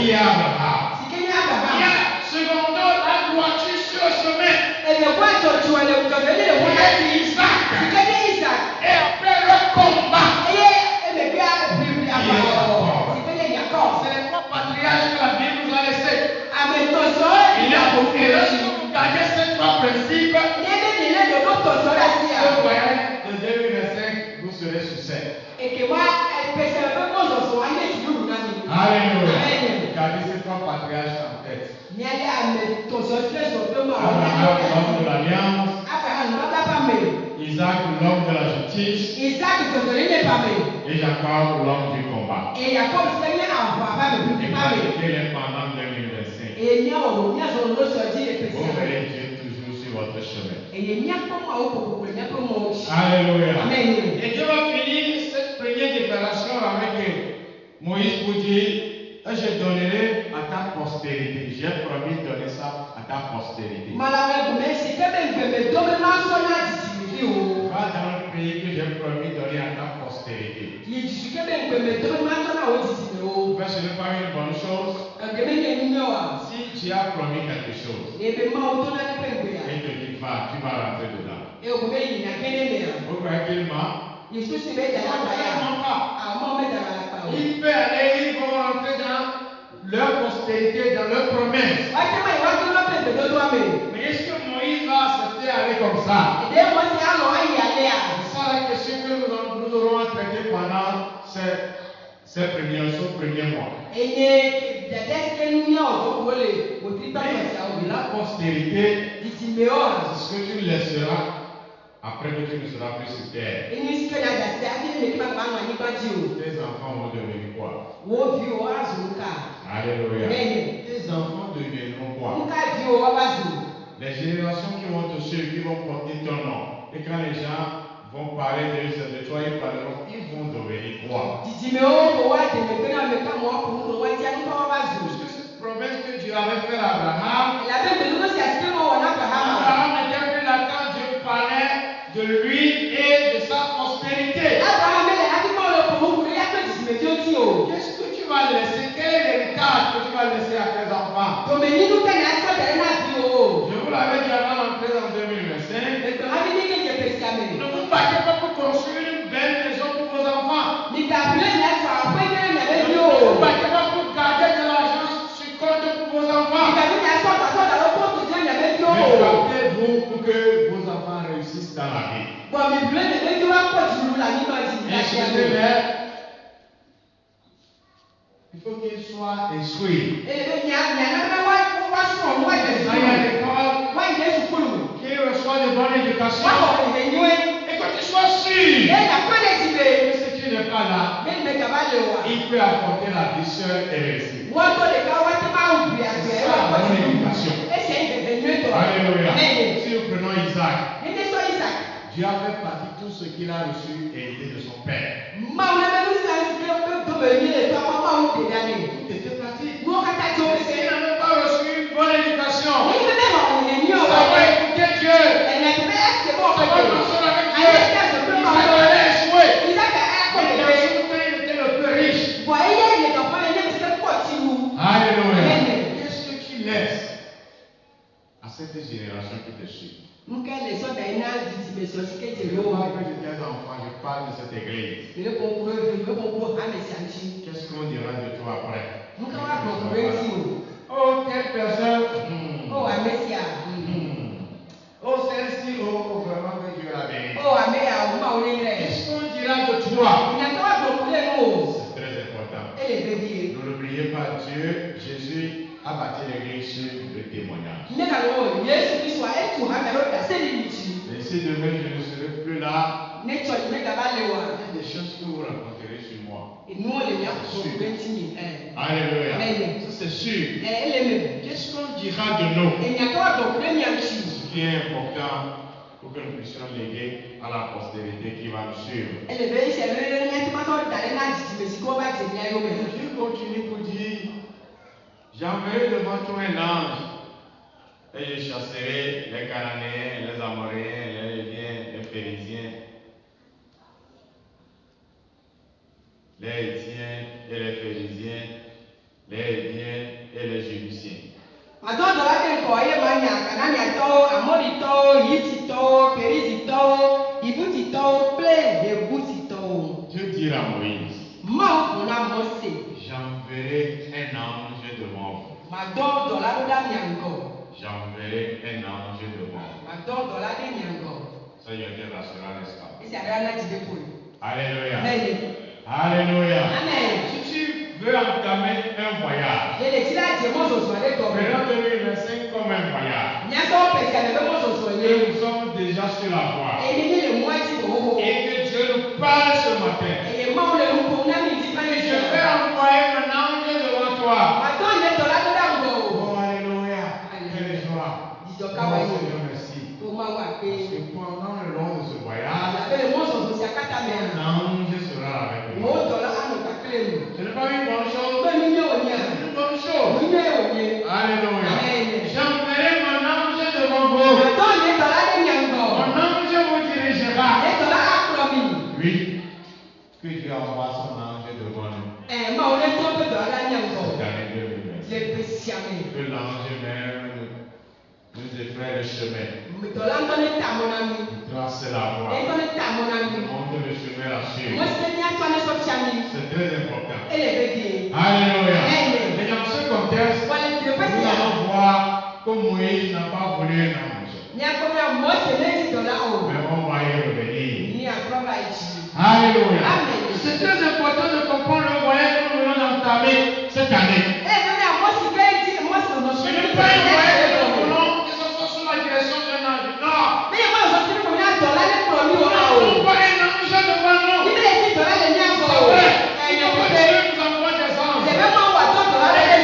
qui est Abraham. Sikeni Il y Abraham. a secondo la droiture sur le chemin. Elekwa jojo ele kutobele le Il y wona. a Isaac. Sikeni Isaac. Et après le combat, Eye emebi abibili Jacob. Sikeni Jacob. c'est les trois patriarches que la Bible nous a laissés. Ametoso Et ila lorsque kofureshi. vous gardez ces trois principes, Nebe nile de kotoso la ce sia. voyage de 2025, vous serez sur scène. Ekewa pese pe kozo so ane tulu na mi. Alléluia. Amen. Gardez ces trois patriarches en tête. Niale ametoso treso pe ma Abraham, ona. l'homme de l'alliance. Abraham baba pame. Isaac, l'homme de la justice. Isaac totole ne pame. Et Jacob, l'homme du combat. Et Jacob seigneur avo pame Et bi pame. pratiquez-les pendant 2025. Et nya o nya zo lo so di Vous epesi. verrez Dieu toujours sur votre chemin. Et nya ko ma o ko nya ko mo. Alléluia. Amen. Et Dieu va finir cette première déclaration avec Moïse pour dire je donnerai à ta postérité. J'ai promis de donner ça à ta postérité. Malawe gumesi kebe ngbe do me ma so na titi o. Va dans le pays que j'ai promis de donner à ta postérité. Yi titi kebe ngbe do me ma so na o titi o. Mais ce n'est pas une bonne chose Ngbe ne ni mi wa. si tu as promis quelque chose Ebe ma o to na ne pe ngbe ya. et te dit va, tu vas rentrer dedans. E o gbe yi na kene me ya. Vous croyez qu'il ment? Yesu si be da la ba ya. Amo me da la ba o. Il peut aller, ils vont rentrer dans leur postérité, dans leur promesse. Wa te ma wa to na pe ngbe do do ame. Mais est-ce que Moïse va accepter aller comme ça? Ede mo si alo ayi ale ya. C'est ça la question que nous aurons à traiter pendant ces premiers mois. Enye da deske nu nya o ko le. O ti ba so si a o bi La la. postérité, Titi me o. c'est ce que tu laisseras après que tu ne seras plus sur terre. Eni si ke na da se ati me ki ba ba ma ni ba ji o. Tes enfants vont devenir quoi? Wo vi o azu ka. Alléluia. Amen. Tes enfants deviendront quoi? Nka vi o wa ba zu. Les générations qui vont te suivre, qui vont porter ton nom. Et quand les gens vont parler de toi, ils parleront, ils vont devenir quoi? Titi me o ko wa de me pe na me ka mo ko ko wa ti ani ko wa ba zu. Parce que cette promesse que Dieu avait faite à Abraham, La be me no si ati mo wa na Abraham. Abraham n'était plus là quand Dieu parlait de lui et de sa postérité. Abraham le ati mo lo ko mo ko ya ko titi me ti o ti o. Qu'est-ce que tu vas laisser? Quel est l'héritage que tu vas laisser à tes enfants? To me ni nu ka na ati o tere na vi o. Je vous l'avais dit avant d'entrer en 2025. E to ha ni ke je pe si ame. Ne vous battez pas pour construire une belle maison pour vos enfants. Ni ka bi le na fa apo ni na be Ne vi vous o. battez pas pour garder de l'argent sur compte pour vos Ni enfants. ka bi na so da lo ko ti na be vi Mais o. battez-vous pour que vos enfants réussissent dans la vie. Bo mi bi le ne be vi wa ko ti lu la ni ma ti na ti ame. Instruisez-les. Il faut qu'ils soient instruits. E be nya na na wa so wa de Qu'ils aillent à l'école, wa de sukulu. qu'ils reçoivent de bonnes éducations. Wa ko ni ni we. Et que tu sois sûr E na ko de ti be. que si tu n'es pas là, Me me ka ba le wa. il peut apporter la vie seule et réussir. Wọ́n tó lè ká wọ́n tó máa ń bì àgbẹ̀ C'est ẹ̀ ça wọ́n la pọ̀ bonne sí éducation. ẹsẹ̀ ìbẹ̀bẹ̀ ní ètò Alléluia. Amen. Si nous prenons Isaac, Níbi sọ Isaac, Dieu a fait partie de tout ce qu'il a reçu et hérité de son père. máa ń lẹ́nu sí àti kí ó tó bẹ̀rẹ̀ ní ètò àwọn máa ń dè dání. Tout était pratique. Wọ́n kàtà tó Mais s'il n'avait pas reçu une bonne éducation, Ní bíbẹ̀ wà wọ̀nyí ní ça ọ̀rọ̀ va écouter Dieu. ẹ̀nà ìbẹ̀ ẹ̀ ṣe bọ̀ Ça va fẹ́ marcher avec Dieu. Ayé ẹ̀ṣẹ̀ àti ọ̀gbẹ́ máa Isaac wọ̀ allait échouer. Isaac ẹ̀ kọ́ Mais dans bẹ̀rẹ̀. son temps, il était le plus riche. Bọ̀ ẹyẹ ìyẹn dọ̀fọ́ ẹyẹ ti fẹ́ pọ̀ sí wu. Alléluia. Amen. Qu'est-ce que tu laisses à cette génération qui te suit? Nkẹ́ lè sọ̀dà iná di ti bẹ̀ sọ̀sí kéde Je ló wà. parle de tes enfants, je parle de cette église. Ìwé kọ̀ọ̀kọ̀ àmẹ̀sì àti. Qu'est-ce qu'on dira de toi après? Nkẹ́ wà kọ̀ọ̀kọ̀ sí o. Oh, telle personne. Ó àmẹ̀sì à. Oh, celle-ci, oh, vraiment que Dieu l'a béni. Ó àmẹ̀ àwọn máa wọlé rẹ̀. Qu'est-ce qu'on dira de toi? Ìyàtọ̀ wà kọ̀ọ̀kọ̀ lẹ́nu o. C'est très important. Ẹ lè bẹ̀ bíi. Ne l'oubliez pas, Dieu, Jésus a bâti l'église sur le témoignage. Ne ka lọ́wọ́ Yéésù Kristu a ẹ̀tù ha mẹ́rọ dà sẹ́ni nìjì. Mais si demain je ne serai plus là, Ne tsɔ ne gaba le wa. il y a des choses que vous raconterez sur moi. Inú o lè ní àkókò bẹ́ntì mi. Alléluia. Amen. Ça c'est sûr. Ẹ lè mẹ̀. Qu'est-ce qu'on dira de nous? Ìyàtọ̀ wà kọ̀ọ̀kọ̀ lẹ́nu àǹtí. Ce qui est important pour que nous puissions léguer à la postérité qui va nous suivre. Ẹ lè bẹ́ iṣẹ́ lórí ẹni tó bá tọ́ da ẹ̀ náà jìjì bẹ̀ sí kí wọ́n bá jẹ̀ ní ayé omi. Dieu continue pour dire, j'enverrai devant toi un ange et je chasserai les Cananéens, les Amoréens, les Léviens, les Phérésiens, les Hétiens et les Phérésiens, les Héviens et les Jébusiens. Maintenant, dans la tête, il y a Cananiato, Amorito, Hitito, Périzito, Ibutito, plein de Boutito. Dieu dit à Moïse, j'enverrai un ange devant vous. J'enverrai un ange devant vous. Ça y est rassurant, n'est-ce pas? Alléluia. Alléluia. Si tu veux entamer un voyage, présente-lui le verset comme un voyage. Et nous sommes déjà sur la voie. Et que Dieu nous parle ce matin. Je vais envoyer un ange devant toi. Oh, alléluia. Quelle joie. Oh, Seigneur, merci. Parce que pendant le long de ce voyage, un ange sera avec nous. Ce n'est pas une bonne chose. C'est une bonne chose. Alléluia. J'enverrai mon ange devant vous. Mon ange vous dirigera. Oui. Que Dieu envoie son ange devant nous. Cette année 2020. Que l'ange même nous effraie le chemin. Il trace la voie. Il montre le chemin à suivre. C'est très important. Alléluia. Et dans ce contexte, nous allons voir que Moïse n'a pas voulu un ange. Mais on va y revenir. Alléluia. C'est très important de comprendre le voyage que nous voulons entamer cette année. Ce n'est pas un voyage que nous voulons que ce soit sous la direction d'un ange. Non. Nous n'avons pas un ange devant nous. C'est vrai. Il faut que Dieu nous envoie des anges. Les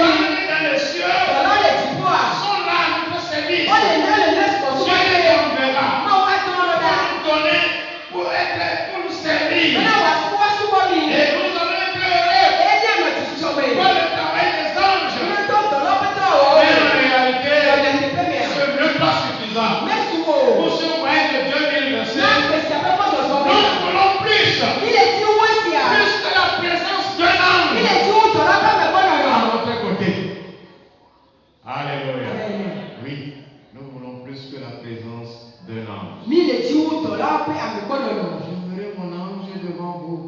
anges dans les cieux sont là à notre service. Dieu les enverra pour nous servir. Et nous allons être heureux pour le travail des anges. Mais en réalité, ce n'est pas suffisant. Pour ce voyage de 2000 versets, nous voulons plus. Plus que la présence d'un ange à notre côté. Alléluia. Oui, nous voulons plus que la présence d'un ange. J'enverrai mon ange devant vous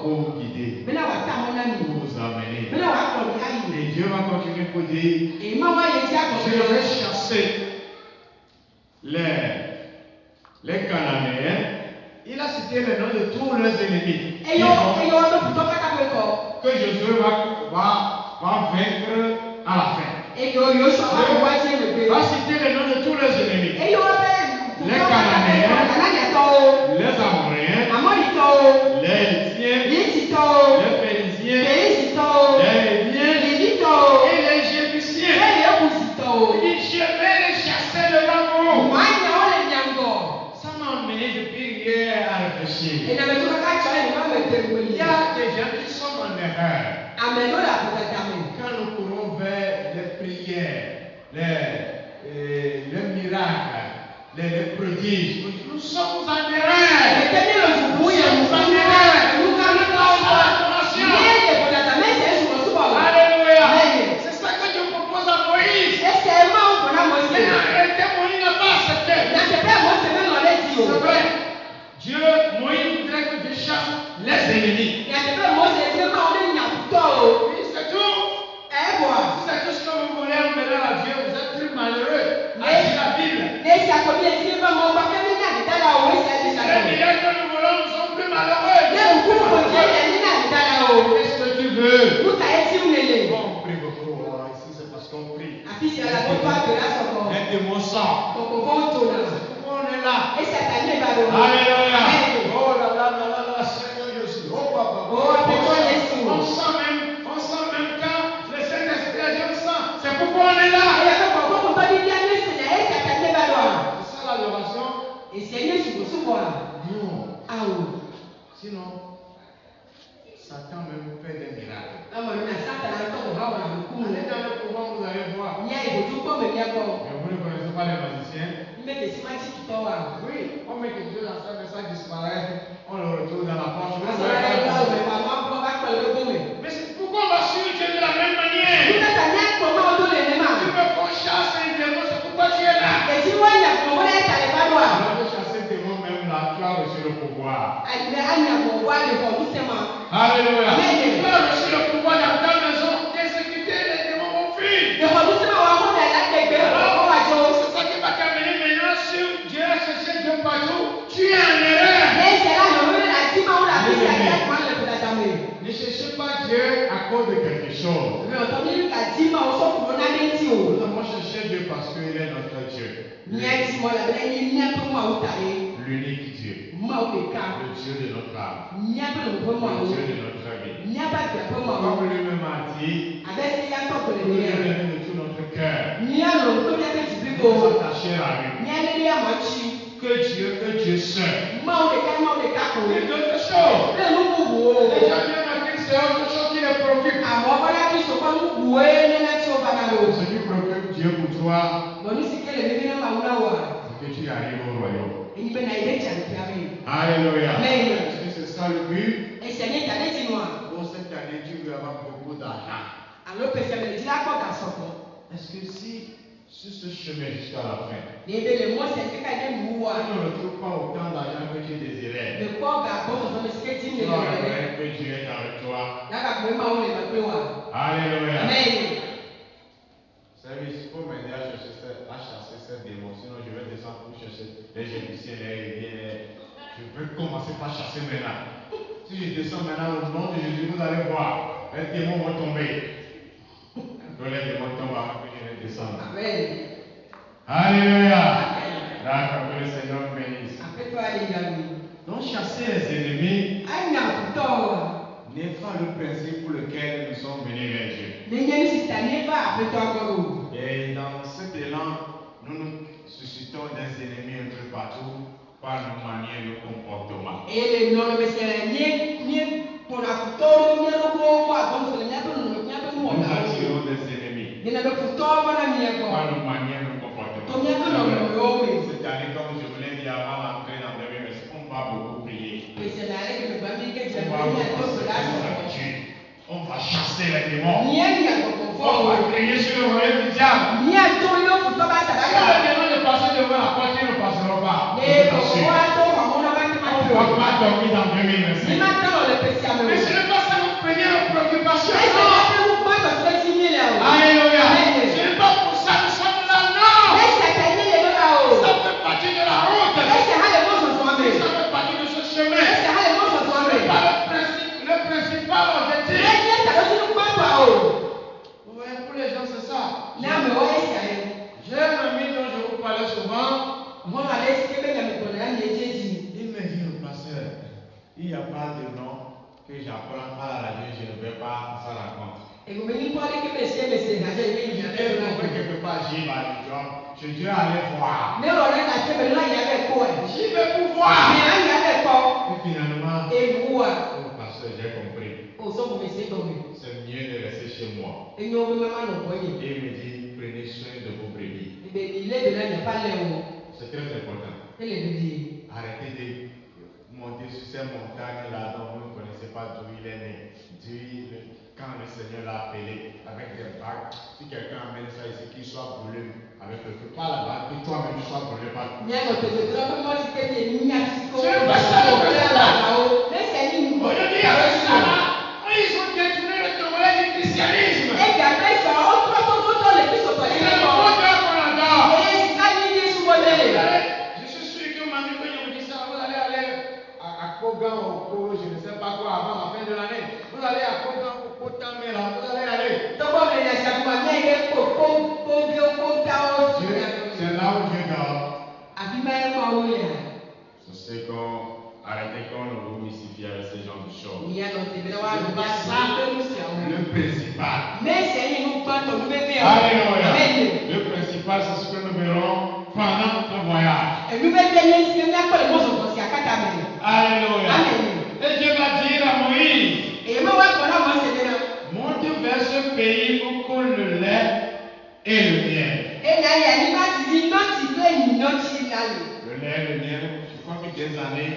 pour vous guider, pour vous amener. Et Dieu va continuer pour dire, je vais chasser les Cananéens. Il a cité le nom de tous leurs ennemis. Que Josué va vaincre à la fin. Va citer le nom de tous leurs ennemis. Les Cananéens, les Amoréens, les Hittiens, les Phéréziens, les Héviens et les Jébusiens. Il dit, je vais les chasser devant vous. Ça m'a amené depuis hier à réfléchir. Il y a des gens qui sont en erreur. Quand nous courons vers les prières, les miracles, les prodiges, nous sommes en erreur. Nous sommes en erreur. Nous n'avons pas l'adoration. Alléluia. C'est ça que Dieu propose à Moïse. Mais en réalité, Moïse n'a pas accepté. C'est vrai. Dieu, Moïse voudrait que Dieu chasse les ennemis. Oui, c'est tout. Si c'est tout ce que vous voulez emmener à Dieu, vous êtes plus malheureux. Agis la Bible. Les milliards que nous voulons, nous sommes plus malheureux. Qu'est-ce que tu veux? Bon, on prie beaucoup. Ici, c'est parce qu'on prie. Aide-moi ça. C'est pourquoi on est là. Alléluia. Oh là là là là là, Seigneur Jésus. Oh papa. On sent même quand le Saint-Esprit agit, on sent. C'est pourquoi on est là. C'est ça l'adoration. Non. Sinon, Satan même fait des miracles. Allez dans le couvent, vous allez voir. Mais vous ne connaissez pas les magiciens. Oui, on met quelque chose dans ça, mais ça disparaît. On le retrouve dans la poche. Mais pourquoi on va suivre Dieu de la même manière? choses. Mais on t'a dit qu'à 10 mois, on s'en fout, on a des tirs. Nous avons cherché Dieu parce qu'il est notre Dieu. L'unique Dieu. Le Dieu de notre âme. Le Dieu de notre vie. Comme lui-même a dit, nous devons de tout notre cœur nous attacher à lui. Que Dieu seul. Et d'autres choses. Déjà, c'est autre chose qui le préoccupe. Ce qui préoccupe Dieu pour toi, c'est que tu arrives au royaume. Alléluia. Est-ce que c'est ça le but? Pour cette année, tu veux avoir beaucoup d'argent. Est-ce que si sur ce chemin jusqu'à la fin, tu ne retrouves pas autant d'argent que tu désirais, tu vas reconnaître que Dieu est avec toi. Alléluia. Vous savez, il faut m'aider à chasser cette démon, sinon je vais descendre pour chercher les Jébusiens, les Hébriens. Je veux commencer par chasser maintenant. Si je descends maintenant au nom de Jésus, vous allez voir, les démons vont tomber. Que les démons tombent avant que je ne descende. Amen. Alléluia. D'accord, que le Seigneur bénisse. Donc chasser les ennemis n'est pas le principe pour lequel nous sommes venus vers Dieu. Et dans cet élan, nous nous suscitons des ennemis un peu partout par nos manières, nos comportements. Nous attirons des ennemis par nos manières, nos comportements. Cette année, comme je vous l'ai dit avant d'entrer dans le même, on va beaucoup prier. On va chasser les démons. On va crier sur le royaume du diable. Si les démons ne passent devant la porte, ils ne passeront pas. On ne va pas dormir dans 2025. Mais ce n'est pas ça notre première préoccupation. Alléluia. Ce n'est pas pour ça que nous sommes là, non. Ça fait partie de la route. Ça fait partie de ce chemin. C'est pas le principal objectif. Vous voyez, pour les gens, c'est ça. J'ai un ami dont je vous parlais souvent. Il me dit, le pasteur, il n'y a pas de nom que j'apprends à la radio, je ne vais pas à sa rencontre. Il est quelque part, j'y vais, je dois aller voir. J'y vais pour voir. Et finalement, oh, pasteur, j'ai compris. C'est mieux de rester chez moi. Et il me dit, prenez soin de vos brebis. C'est très important. Arrêtez de monter sur ces montagnes-là dont vous ne connaissez pas d'où il est né. Quand le Seigneur l'a appelé avec des vagues, si quelqu'un amène ça ici, qu'il soit brûlé avec le feu, pas la vague, que toi-même tu sois brûlé par le feu. Aujourd'hui, avec ça, ils ont détourné le tombeau du christianisme. C'est le bonheur qu'on adore. Je suis sûr que Manu, quand il me dit ça, vous allez aller à Kogan ou je ne sais pas quoi avant la fin de l'année. Vous allez à Kogan ou Kotamé là, vous allez aller. C'est là où Dieu dort. C'est ce qu'on arrêtez qu'on ne vous mystifie avec ce genre de choses. C'est pas ça le principal. Alléluia. Le principal, c'est ce que nous verrons pendant notre voyage. Alléluia. Et Dieu va dire à Moïse, monte vers ce pays où coule le lait et le miel. Le lait et le miel, je crois que des années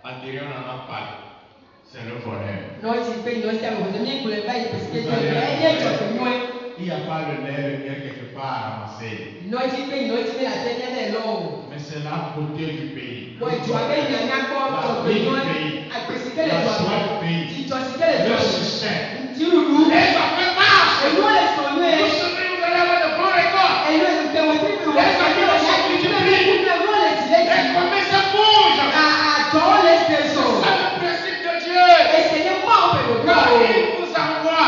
antérieures on en a parlé. C'est le bonheur. Il n'y a pas le lait et le miel quelque part à ramasser. Mais c'est la beauté du pays. La vie du pays. La joie du pays. Le succès. Les affaires marchent. Vous savez, vous allez avoir de bons récoltes. Les affaires sont multipliées. Les commerces bougent. C'est ça le principe de Dieu. Quand il vous envoie,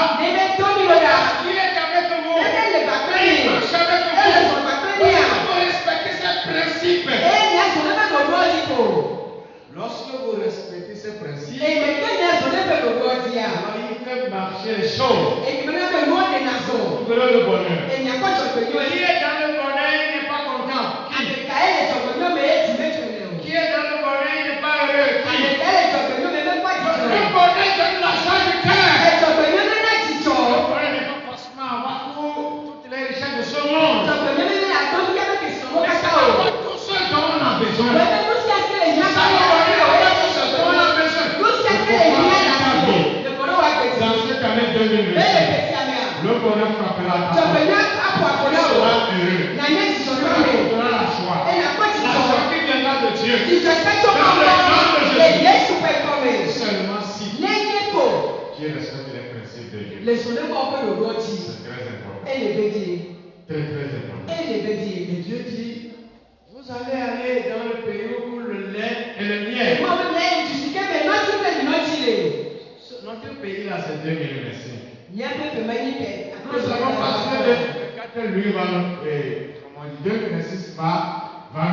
Seigneur frappera ta Dzɔgbe porte. nya aƒo akɔ na Tu wò. seras heureux. Na nye Tu dzidzɔ tɔ me. auras la joie. Ena kpɔ La dzidzɔ. joie qui viendra de Dieu. Dzidzɔ sɛ tso Dans le nom de kɔkɔ le Jésus. Yesu ƒe kɔme. Seulement si Nenye ko tu respectes les principes de Dieu. le zonekɔ ƒe ɖoɖo dzi. C'est très important. Ele be die. Très, très important. Ele be die. Et Dieu dit, vous allez aller dans le pays où coule le lait et le miel. Mɔ bɛ lɛ dusu ke me nɔtsi kple nɔtsi le. Notre pays là, c'est 2025. Míaƒe ƒeme yi pɛ. Nous avons passé de 4 lui va nous, comment on dit, 2026 va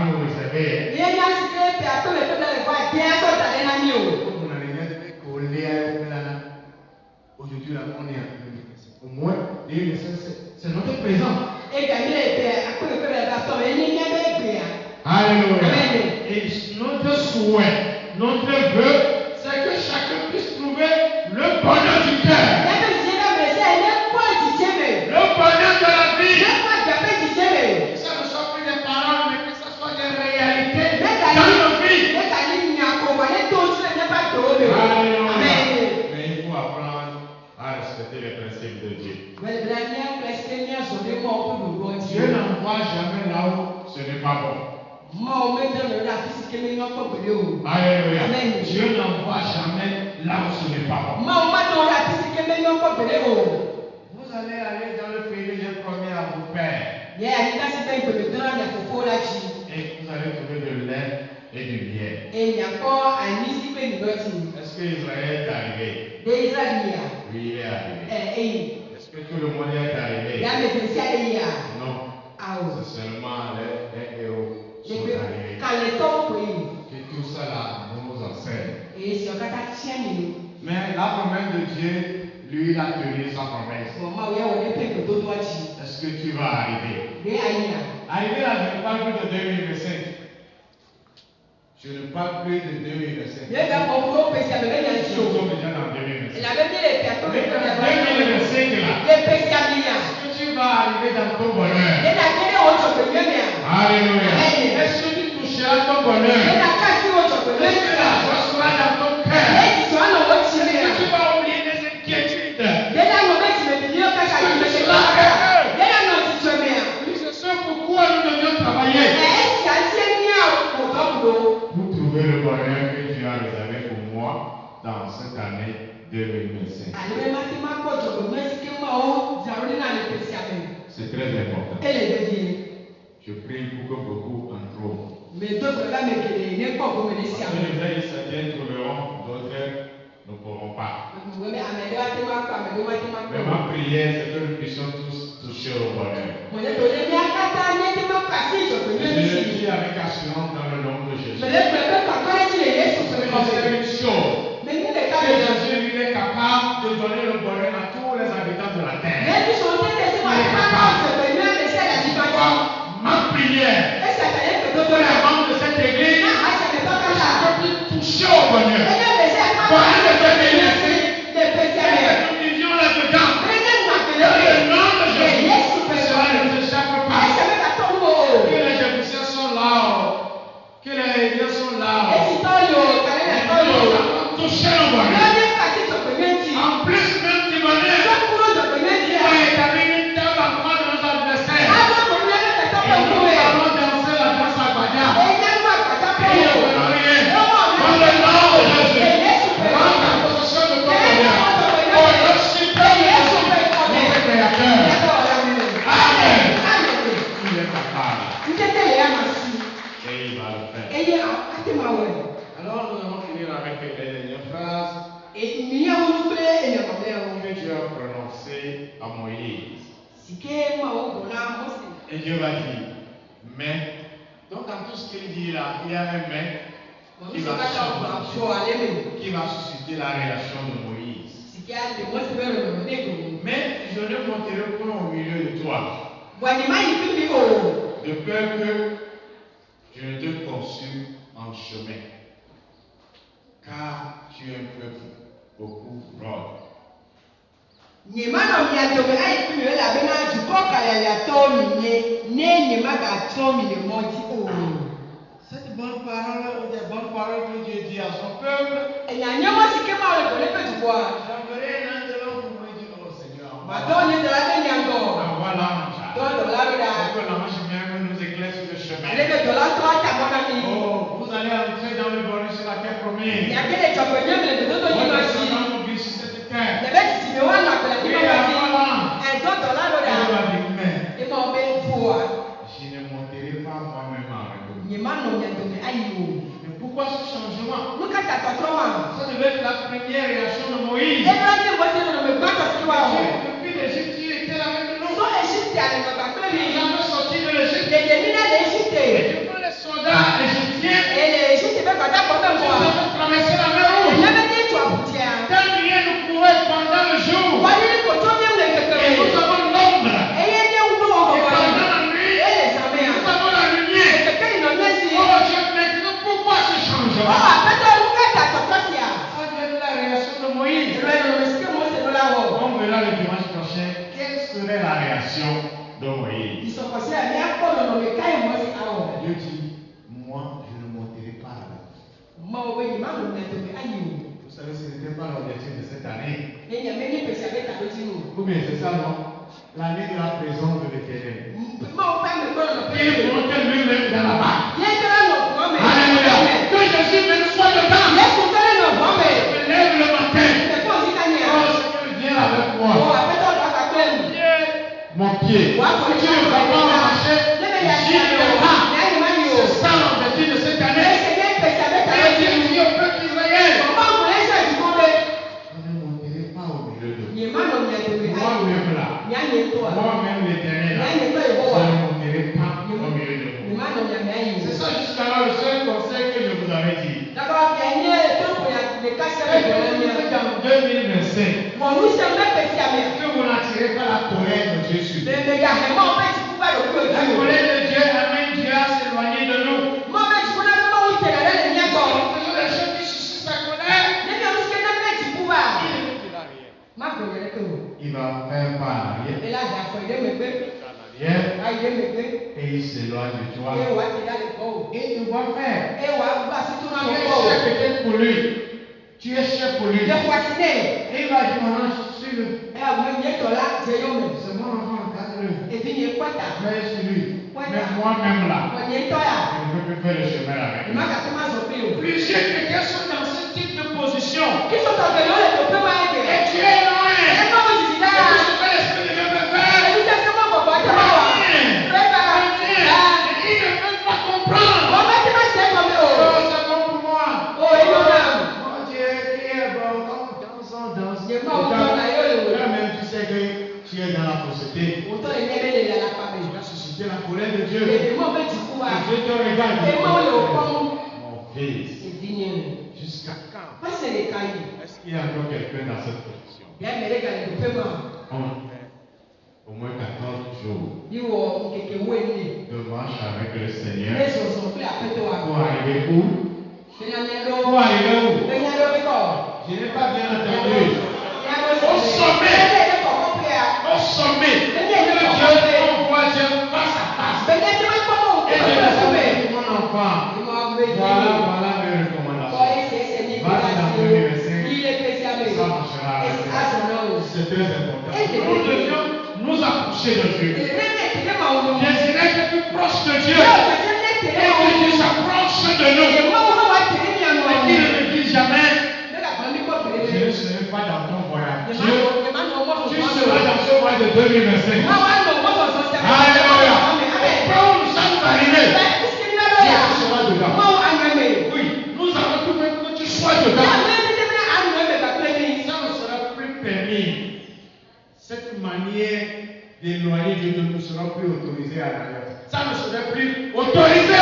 nous réserver. Míenya si ke pɛ akpɛmɛ ƒe le bɔ ade atɔ da ɖe na mí o. Comme on a rien de qu'au lait ou là, aujourd'hui là, on est en 2025. Au moins, 2025, c'est notre présent. Ega mi le pɛ akpɛmɛ ƒe le ba tɔ me nye míaƒe gbea. Alléluia. Amen. Et notre souhait, notre vœu, c'est que chacun puisse trouver le bonheur du cœur, Míaƒe dzidzɛ ɖe me sɛ ne kpɔ dzidzɛ me. le bonheur de la vie. Ne kpɔ agbaƒe dzidzɛ me. Que ça ne soit plus des paroles, mais que ça soit des réalités Mega dans yi nos vies. mega yi nyakoma ne to tsi le míaƒe agbewo me o. Alléluia. Amen. Mais il faut apprendre à respecter les principes de Dieu. Belebele mía kple sike mía zonekɔ ƒe ɖoɖoa dzi. Dieu n'envoie jamais là où ce n'est pas bon. Mawo me de le ɖe afi si ke menyɔ kpɔ gbeɖe o. Alléluia. Amen. Dieu n'envoie jamais là où ce n'est pas bon. Mawo ma de le ɖe afi si ke menyɔ kpɔ gbeɖe o. Vous allez aller dans le pays que j'ai promis à vos pères. Yɛ anyigba si ke gbeme dɔ na mia fofowo la dzi. Et vous allez trouver de lait et du miel. Eye miakpɔ anyi si kple nudɔtsi. Est-ce que Israël est arrivé? De Israel yia. Oui, il est arrivé. Eye. Est-ce que tout le monde est arrivé? Yame ƒe sia ɖe yia. Non. Awo. C'est seulement les héros sont Ɖekpe arrivés. kalẽtɔwo koe. Que tout ça là nous enseigne. Eye siawo katã tia mi. Mais la promesse de Dieu, lui, il a tenu sa promesse. Vɔ Mawu ya wɔ ne ƒe gbedodoa dzi. Est-ce que tu vas arriver? De ayina. Arriver là, je ne parle plus de 2025. Je ne parle plus de 2025. Míe gakpɔ ƒe ƒe sia me be nya Nous dzi o. sommes déjà dans 2025. Elabe mi le pia Mais kpɔ dans ƒe ƒe 2025 là, le ƒe sia mi ya. est-ce que tu vas arriver dans ton bonheur? Yena ke ɖe wò dzɔgbevie mea. Alléluia. Amen. Est-ce que tu toucheras ton bonheur? Yena ke asi wò dzɔgbevie Est-ce que la mea. joie sera dans ton cœur? Esi sɔ anɔ wò tsi Est-ce mea. que tu vas oublier des inquiétudes? Yena nɔ be dzimebibiwo kaka yi me se kaka. Yena nɔ dzidzɔ mea. Oui, c'est ce pourquoi nous devions travailler. Esi asie mia wò dɔkudo. Pour trouver le bonheur que Dieu a réservé pour moi dans cette année 2025. Ale ma te ma kpɔ dzɔgbevie si ke Mawu dzra ɖo ɖe na le ƒe sia me. C'est très important. Ele dedie. Je prie pour que beaucoup en trouvent. Me do gbe va me geɖe ne kpɔ gome ɖe Parce sia que me. les uns certains trouveront, d'autres ne pourront pas. Wo be ame ɖewo ate ma kpɔ, ame ɖewo ate ma Mais kpɔ. ma prière, c'est que nous puissions tous toucher au bonheur. Mo ne do ne mia katã míate ma kpɔ asi dzɔgbevie Je le dzi. dis avec assurance dans le nom de Jésus. Me le gblɔ be kɔkɔ ɖe dzi le Yesu ƒe C'est kɔme. une chose. Me nu ɖeka Que me dzɔ. Jésus lui est capable de donner le bonheur à tous les habitants de la terre. Yesu sɔ te te se wa te ma kpɔ dzɔgbevie me sia le anyigba dzi. Ma prière, Esi ata ye que gbedodo les la. membres de cette église Na ase me tɔ kaka. puissent toucher au bonheur. Eye me se ma kpɔ Bonheur de cette le église. ƒe sia me. Et que nous vivions là-dedans. Eye nu Que agbele le me. nom de Le Jésus Yesu ƒe cela kɔme. ne t'échappe pas. Ese me gakpɔ nu o. Que les Jébusiens sont là. Que les Hébreux sont là. Esi tɔ li o, kale le tɔ li o. Nous allons toucher au bonheur. Nyɔnu kasi dzɔgbevie dzi. En plus même du bonheur, Sɔkuro dzɔgbevie dzi on va la. établir une table en croix de nos adversaires. Ado ko nyɔnu le tɔ Et ƒe nous ŋkume. allons danser la danse à Badia. Eye nu agbadza ƒe Et o. on va rien. Dans le nom de Jésus. Prends ta possession de ton bonheur. Oh, worship notre Créateur. Amen. Il est capable. Et il va le faire. Alors nous allons finir avec les dernières phrases que Dieu a prononcées à Moïse. Et Dieu va dire, mais, donc dans tout ce qu'il dit là, il y a un mais qui va susciter la réaction de Moïse. Mais je ne monterai point au milieu de toi, de peur que je ne te consume en chemin, car tu es un peuple beaucoup rôle. Nyemanɔ mia dome ayi fi mi elabena dukɔ kalaliatɔwo mi nye ne nyema gatrɔ mi le mɔ dzi o. Cette bonne parole ou des bonnes paroles que Dieu dit à son peuple, Enyanyɛmɔ si ke ma le gɔle ƒe dukɔa. j'enverrai un ange pour me dire, oh Seigneur, Madɔ nye de la be nyaŋgɔ pourquoi ce changement? Nunca te atotó más. Ça devait être la première réaction de Moïse. Depuis l'Égypte, il était là avec nous. Só egípcia Ils avaient sorti de l'Égypte. determina l'Égypte. Et devant les soldats égyptiens, L'Égypte veut pas ils avaient traversé la mer Et Rouge. même dit tu as bouti. Tellement nous courait pendant le jour. Voyez le coton bien le Et nous que avons l'ombre. Et il y a des où Et on pendant va. la nuit, Et les armées. nous avons la lumière. Et quelqu'un il en a dit. Oh Dieu, maintenant pourquoi ce Oh, changement? après nunca te atotó sia. Ça devait être la réaction de Moïse. On verra le dimanche prochain quelle serait la réaction de Moïse. Ils sont passés à bien pour le nommer quand ils vont s'en Dieu dit, moi je ne monterai pas là. Moi, oui, il m'a donné de me aïe. Vous savez, ce n'était pas l'objectif de cette année. Et il y a même des personnes avec la routine. Ou bien c'est ça, non? L'année de la présence de l'Éternel. Mon père me donne le Il pays. montait lui-même dans la barque. Il y a un autre homme. Alléluia. Que Jésus même soit dedans. Il y a un autre homme. Je me lève le matin. C'est pas aussi gagné. Oh Seigneur, viens avec Oh, moi. après toi, tu vas faire Mon pied. Si tu ne vas pas marcher, j'y vais pas. C'est ça l'objectif de cette année. Et Dieu dit au peuple d'Israël, je ne monterai pas au milieu de vous. Moi-même là. Moi-même l'Éternel là. Je ne monterai pas au milieu de vous. C'est ça jusqu'alors le seul conseil que je vous avais dit. En 2025, que vous n'attirez pas la colère de Dieu sur vous. La colère de Dieu amène Dieu à s'éloigner de nous. Nous faisons des choses qui suscitent sa colère. Il va faire pas en arrière. Et il s'éloigne de toi. Et tu vas faire. Tu es cher peut-être pour lui. Tu es cher pour lui. Et il va dire maintenant, je suis le. C'est mon enfant, regarde-le. Veille sur lui. Mais moi-même là, je ne peux plus faire le chemin avec lui. Plusieurs chrétiens sont dans ce type de position. Et tu es loin. Et tout ce que l'Esprit de Dieu peut faire. Et ils ne veulent pas comprendre. Oh, c'est bon pour moi. Mon Dieu, qui est bon, comme danse, on danse. Et toi-même, tu sais que tu es dans la fausseté. Tu vas susciter la colère de Dieu. Et Dieu te regarde. Mon fils, jusqu'à quand? Est-ce qu'il y a encore quelqu'un dans cette position? On fait au moins 14 jours de marche avec le Seigneur pour arriver où? Pour arriver où? Je n'ai pas bien entendu. Au sommet. Au sommet. Dieu envoie Dieu face à face. Et je dis, mon enfant, voilà mes recommandations. Va dans 2025. Ça marchera avec toi. C'est très important. Nous devions nous approcher de Dieu. Désirer que tu proches de Dieu. Et que Dieu s'approche de nous. Et qu'il ne me dise jamais, je ne serai pas dans ton voyage. Tu seras dans ce voyage de 2025. Alléluia. Quand nous sommes arrivés, Dieu sera dedans. Oui, nous avons tout fait pour que tu sois dedans. Ça ne sera plus permis. Cette manière d'éloigner Dieu de nous ne sera plus autorisée à l'arrière. Ça ne sera plus autorisé.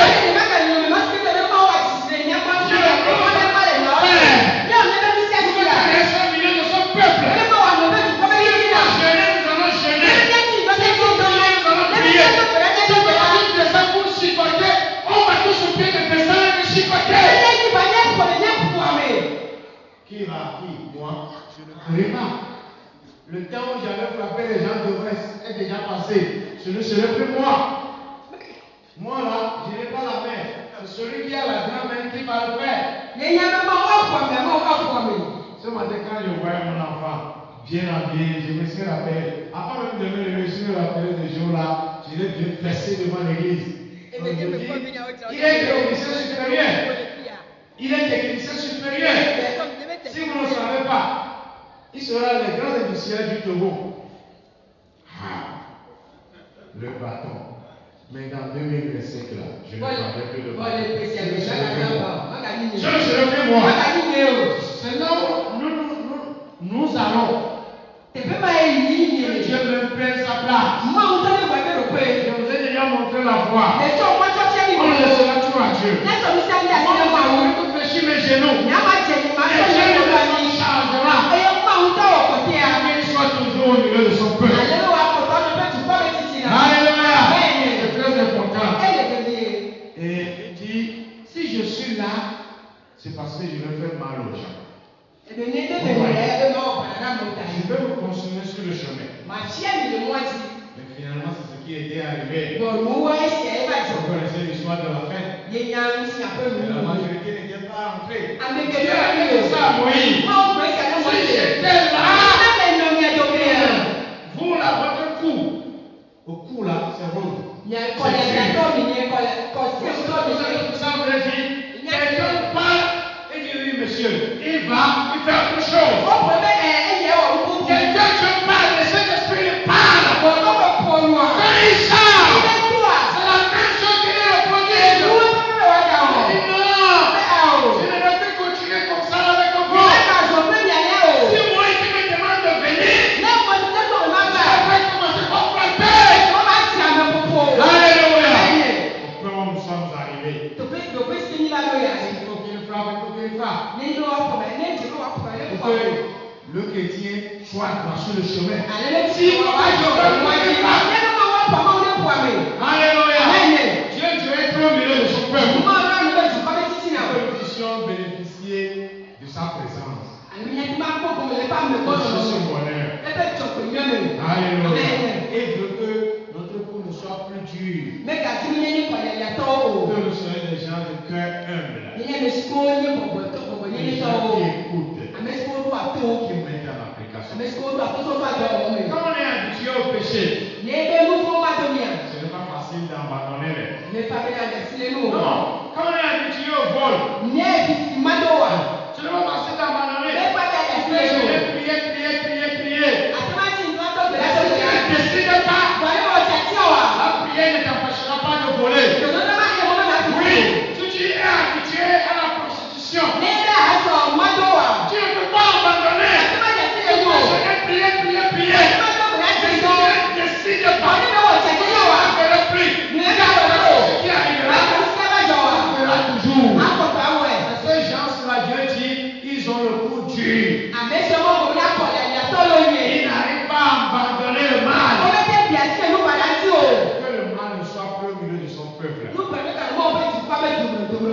Qui va? Qui? Moi? Je ne connais pas. Le temps où j'avais frappé les gens de l'Ouest est déjà passé. Ce ne serait plus moi. Moi là, je n'ai pas la main. C'est celui qui a la grande main qui va le faire. Ce matin, quand je voyais mon enfant bien habillé, je me suis rappelé. Avant même de me lever, je me suis rappelé des jours là, je l'ai bien fessé devant l'église. Il est technicien supérieur. Il est technicien supérieur. Si vous ne le savez pas, il sera le grand industriel du Togo. Le bâton. Mais dans 2025 là, je ne parlerai plus de bâton. Je ne serai plus moi. C'est là où nous allons. Que Dieu me prenne sa place. Je vous ai déjà montré la voie. On laissera tout à Dieu. Je fléchis mes genoux. Et Dieu me chargera. Qu'il soit toujours au milieu de son peuple. Alléluia. C'est très important. Et il dit, si je suis là, c'est parce que je vais faire mal aux gens. Je vais vous consommer sur le chemin. Mais finalement, c'est ce qui était arrivé. Vous connaissez l'histoire de la fête. La majorité n'était pas rentrée. Dieu a dit ça à Moïse. Si j'étais là, vous là, votre cou. Au cou là, c'est rouge. Ça veut dire, quelqu'un parle et dit oui, monsieur. Il va, il fait autre chose. Quelqu'un te parle, le Saint-Esprit parle. Quand il sort, c'est la même chose qu'il est le premier. Il dit non, je ne vais plus continuer comme ça avec vous. Si moi, il me demande de venir, je vais commencer par frapper. Alléluia. Au point où nous sommes arrivés. Il faut qu'il frappe, il faut qu'il frappe. Pour que le chrétien soit sur le chemin. Si vous Alléluia. Dieu doit être au milieu de son peuple. Nous puissions bénéficier de sa présence. De son bonheur. Alléluia. Et veut que notre peau ne soit plus dure. Que nous soyons des gens de cœur humble. Des gens qui écoutent. Qui mettent en application. Quand on est habitué au péché, ce n'est pas facile d'abandonner. Non, quand on est habitué au vol, ce n'est pas facile d'abandonner. Prier. Si tu ne décides pas, la prière ne t'empêchera pas de voler. Oui, si tu es habitué à la prostitution, tu ne peux pas abandonner. Tu dois prier. Si tu ne décides pas, tu ne feras plus. Ce qui arrivera, tu feras toujours. Ces gens-là, Dieu dit, ils ont le coup dur. Ils n'arrivent pas à abandonner le mal. Que le mal ne soit plus au milieu de son peuple. Vous ne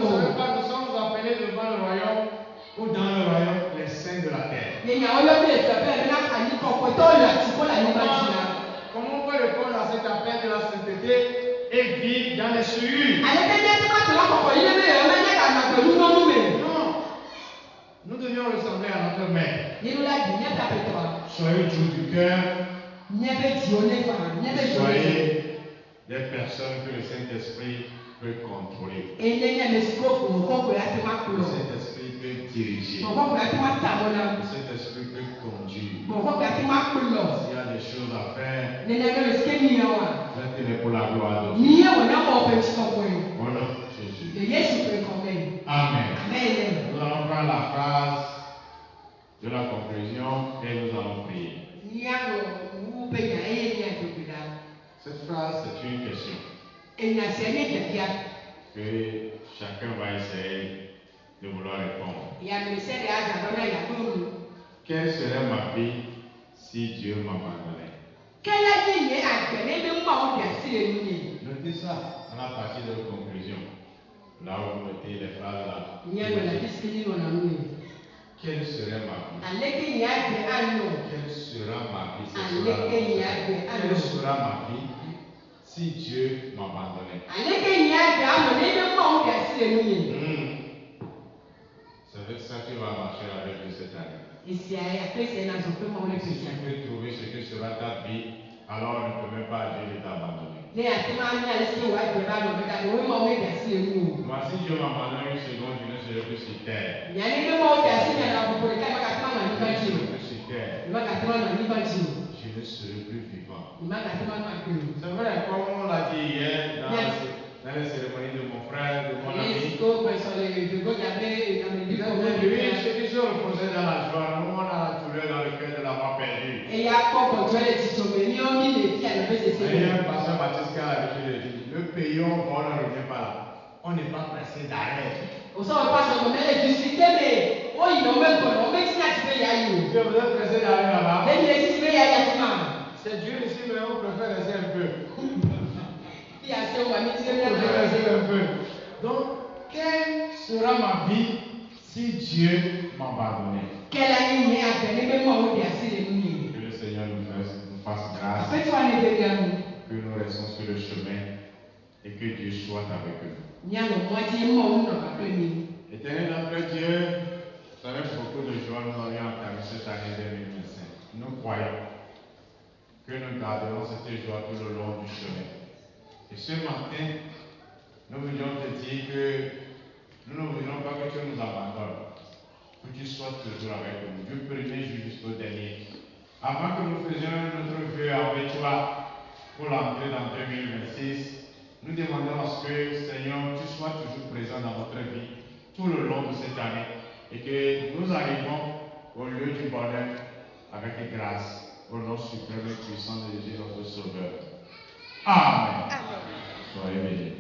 savez pas, nous sommes appelés devant le royaume ou dans le royaume les saints de la terre. Comment on peut répondre à cet appel de la sainteté et vivre dans les souillures? Non. Nous devions ressembler à notre maître. Soyez doux du cœur. Soyez des personnes que le Saint-Esprit peut contrôler. Le Saint-Esprit peut diriger. Le Saint-Esprit peut conduire. S'il y a des choses à faire, faites-les pour la gloire de Dieu. Au nom de Jésus. Amen. Nous allons prendre la phrase de la conclusion et nous allons prier. Cette phrase, c'est une question que chacun va essayer de vouloir répondre. Quelle serait ma vie si Dieu m'abandonnait? Notez ça à la partie de conclusion. Là où vous mettez les phrases là. Quelle serait ma vie? Quelle sera ma vie? Quelle sera ma vie si Dieu m'abandonnait? C'est avec ça que tu vas marcher avec Dieu cette année. Si tu peux trouver ce que sera ta vie, alors ne permets pas à Dieu de t'abandonner. Moi, si Dieu m'abandonne une seconde, je ne serai plus sur terre. Je ne serai plus vivant. C'est vrai, comme on l'a dit hier dans les cérémonies de mon frère, de mon ami. reposer dans la joie, nous on a la douleur dans le cœur de l'avoir perdu. Et Jacob, tu es le titube, ni on dit les filles, elle veut se Il y séparer. a un pasteur Baptiste qui a l'habitude de dire, le payons, on ne revient pas là. On n'est pas pressé d'arrêt. Au sein, on passe au domaine de discuter, mais oh, il n'en même pas, on met ça, tu peux y aller. Dieu, vous êtes pressé d'arrêter là-bas. Mais il est, tu peux y aller, tu m'as. C'est Dieu ici, mais on préfère rester un peu. Il y a ce moment, tu On préfère rester un peu. Donc, quelle sera ma vie si Dieu m'abandonnait? quelle année il est à peine, même moi, on est assis de nous. Que le Seigneur nous fasse grâce, Après, tu vas aller vers nous. que nous restons sur le chemin et que Dieu soit avec nous. Il y a le moitié mort, on n'a pas pris. Éternel notre Dieu, c'est avec beaucoup de joie nous avions entamé cette année 2025. Nous croyons que nous garderons cette joie tout le long du chemin. Et ce matin, nous voulions te dire que nous ne voulons pas que tu nous abandonnes, que tu sois toujours avec nous, du premier jour jusqu'au dernier. Avant que nous faisions notre vœu avec toi pour l'entrée dans 2026, nous demandons à ce que, Seigneur, tu sois toujours présent dans notre vie tout le long de cette année et que nous arrivons au lieu du bonheur avec grâce au nom suprême et puissant de Jésus notre Sauveur. Amen. Soyez bénis.